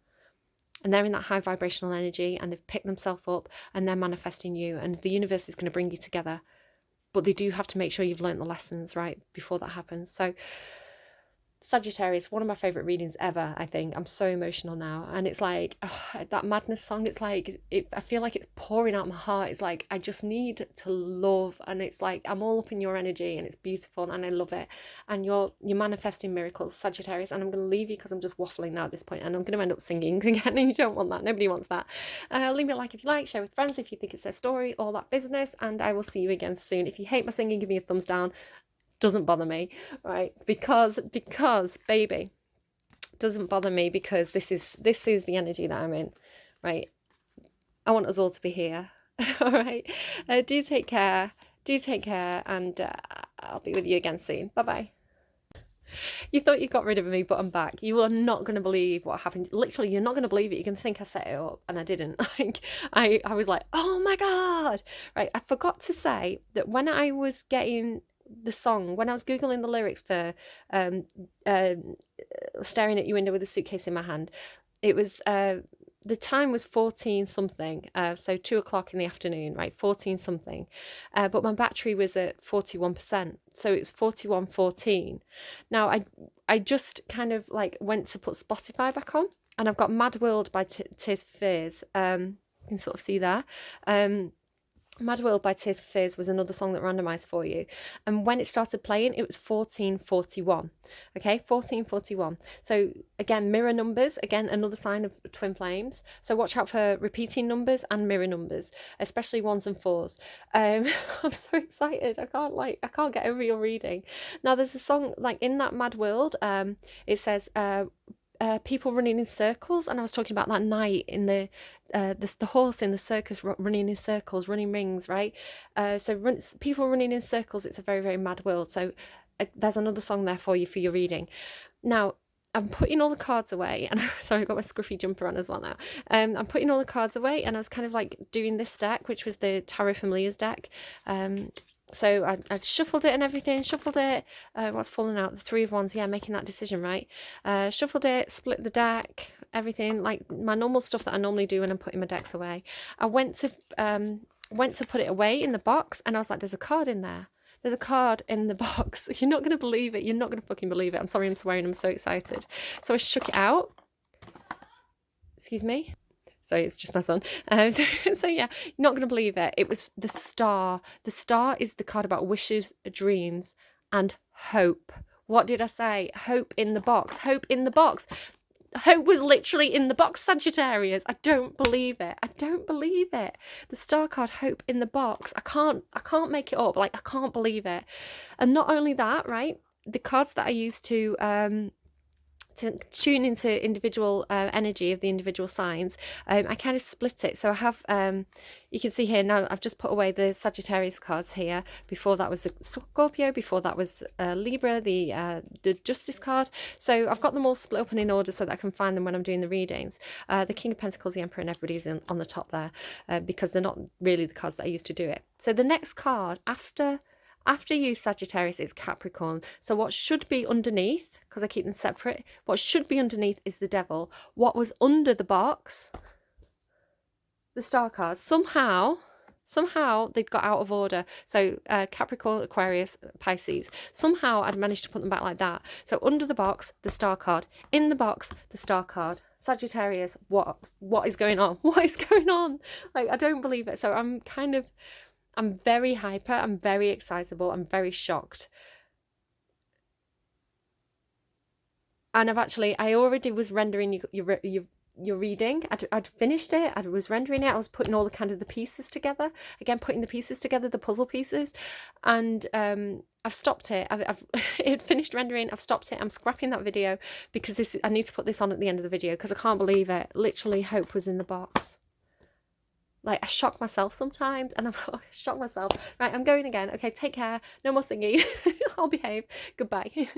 And they're in that high vibrational energy, and they've picked themselves up, and they're manifesting you, and the universe is going to bring you together. But they do have to make sure you've learned the lessons, right, before that happens. So Sagittarius, one of my favourite readings ever, I think. I'm so emotional now. And it's like, that Madness song, it's like, I feel like it's pouring out my heart. It's like, I just need to love. And it's like, I'm all up in your energy, and it's beautiful, and I love it. And you're manifesting miracles, Sagittarius. And I'm going to leave you, because I'm just waffling now at this point, and I'm going to end up singing again, and you don't want that. Nobody wants that. Leave me a like if you like, share with friends if you think it's their story, all that business. And I will see you again soon. If you hate my singing, give me a thumbs down. Doesn't bother me, right? Because baby, doesn't bother me, because this is the energy that I'm in, right? I want us all to be here. All right, do take care, and I'll be with you again soon. Bye bye. You thought you got rid of me, but I'm back. You are not going to believe what happened. Literally, you're not going to believe it. You're going to think I set it up, and I didn't. Like, I was like, oh my God. Right, I forgot to say that when I was getting the song, when I was Googling the lyrics for um, uh, Staring at Your Window with a Suitcase in My Hand, it was... the time was 14 something, so 2 o'clock in the afternoon, right? 14 something, but my battery was at 41%, so it was 41:14. Now I just kind of like went to put Spotify back on, and I've got Mad World by Tears for Fears. You can sort of see there. Mad World by Tears for Fears was another song that randomised for you. And when it started playing, it was 14:41. Okay, 14:41. So again, mirror numbers, again, another sign of twin flames. So watch out for repeating numbers and mirror numbers, especially 1s and 4s. I'm so excited. I can't get over your reading. Now there's a song like in that Mad World, it says people running in circles, and I was talking about that night in the horse in the circus running in circles, running rings, right? People running in circles. It's a very, very mad world. So there's another song there for you for your reading. Now I'm putting all the cards away, and sorry, I've got my scruffy jumper on as well now. I'm putting all the cards away, and I was kind of like doing this deck, which was the Tarot Familiars deck. So I shuffled it and everything, what's fallen out? The 3 of Wands, yeah, making that decision, right? Shuffled it, split the deck, everything, like my normal stuff that I normally do when I'm putting my decks away. I went to put it away in the box, and I was like, there's a card in there. There's a card in the box. You're not going to believe it. You're not going to fucking believe it. I'm sorry I'm swearing. I'm so excited. So I shook it out. Excuse me. Sorry, it's just my son. So yeah, you're not going to believe it. It was the Star. The Star is the card about wishes, dreams, and hope. What did I say? Hope in the box. Hope in the box. Hope was literally in the box, Sagittarius. I don't believe it. I don't believe it. The Star card, hope in the box. I can't make it up. Like, I can't believe it. And not only that, right? The cards that I use to tune into individual energy of the individual signs, I kind of split it. So I have, you can see here now, I've just put away the Sagittarius cards here. Before that was the Scorpio, before that was Libra, the Justice card. So I've got them all split up and in order so that I can find them when I'm doing the readings. The King of Pentacles, the Emperor, and everybody's on the top there, because they're not really the cards that I used to do it. So the next card after you, Sagittarius, it's Capricorn. So what should be underneath, because I keep them separate, what should be underneath is the Devil. What was under the box, the Star cards, somehow they'd got out of order. So Capricorn, Aquarius, Pisces. Somehow I'd managed to put them back like that. So under the box, the Star card. In the box, the Star card. Sagittarius, what is going on? What is going on? Like, I don't believe it. So I'm very hyper, I'm very excitable, I'm very shocked. And I already was rendering your reading. I'd finished it, I was rendering it, I was putting all the pieces together, again, putting the pieces together, the puzzle pieces, and I've stopped it. It finished rendering, I've stopped it, I'm scrapping that video, because I need to put this on at the end of the video, because I can't believe it. Literally, hope was in the box. Like, I shock myself sometimes, and I shock myself. Right, I'm going again. Okay, take care. No more singing. I'll behave. Goodbye.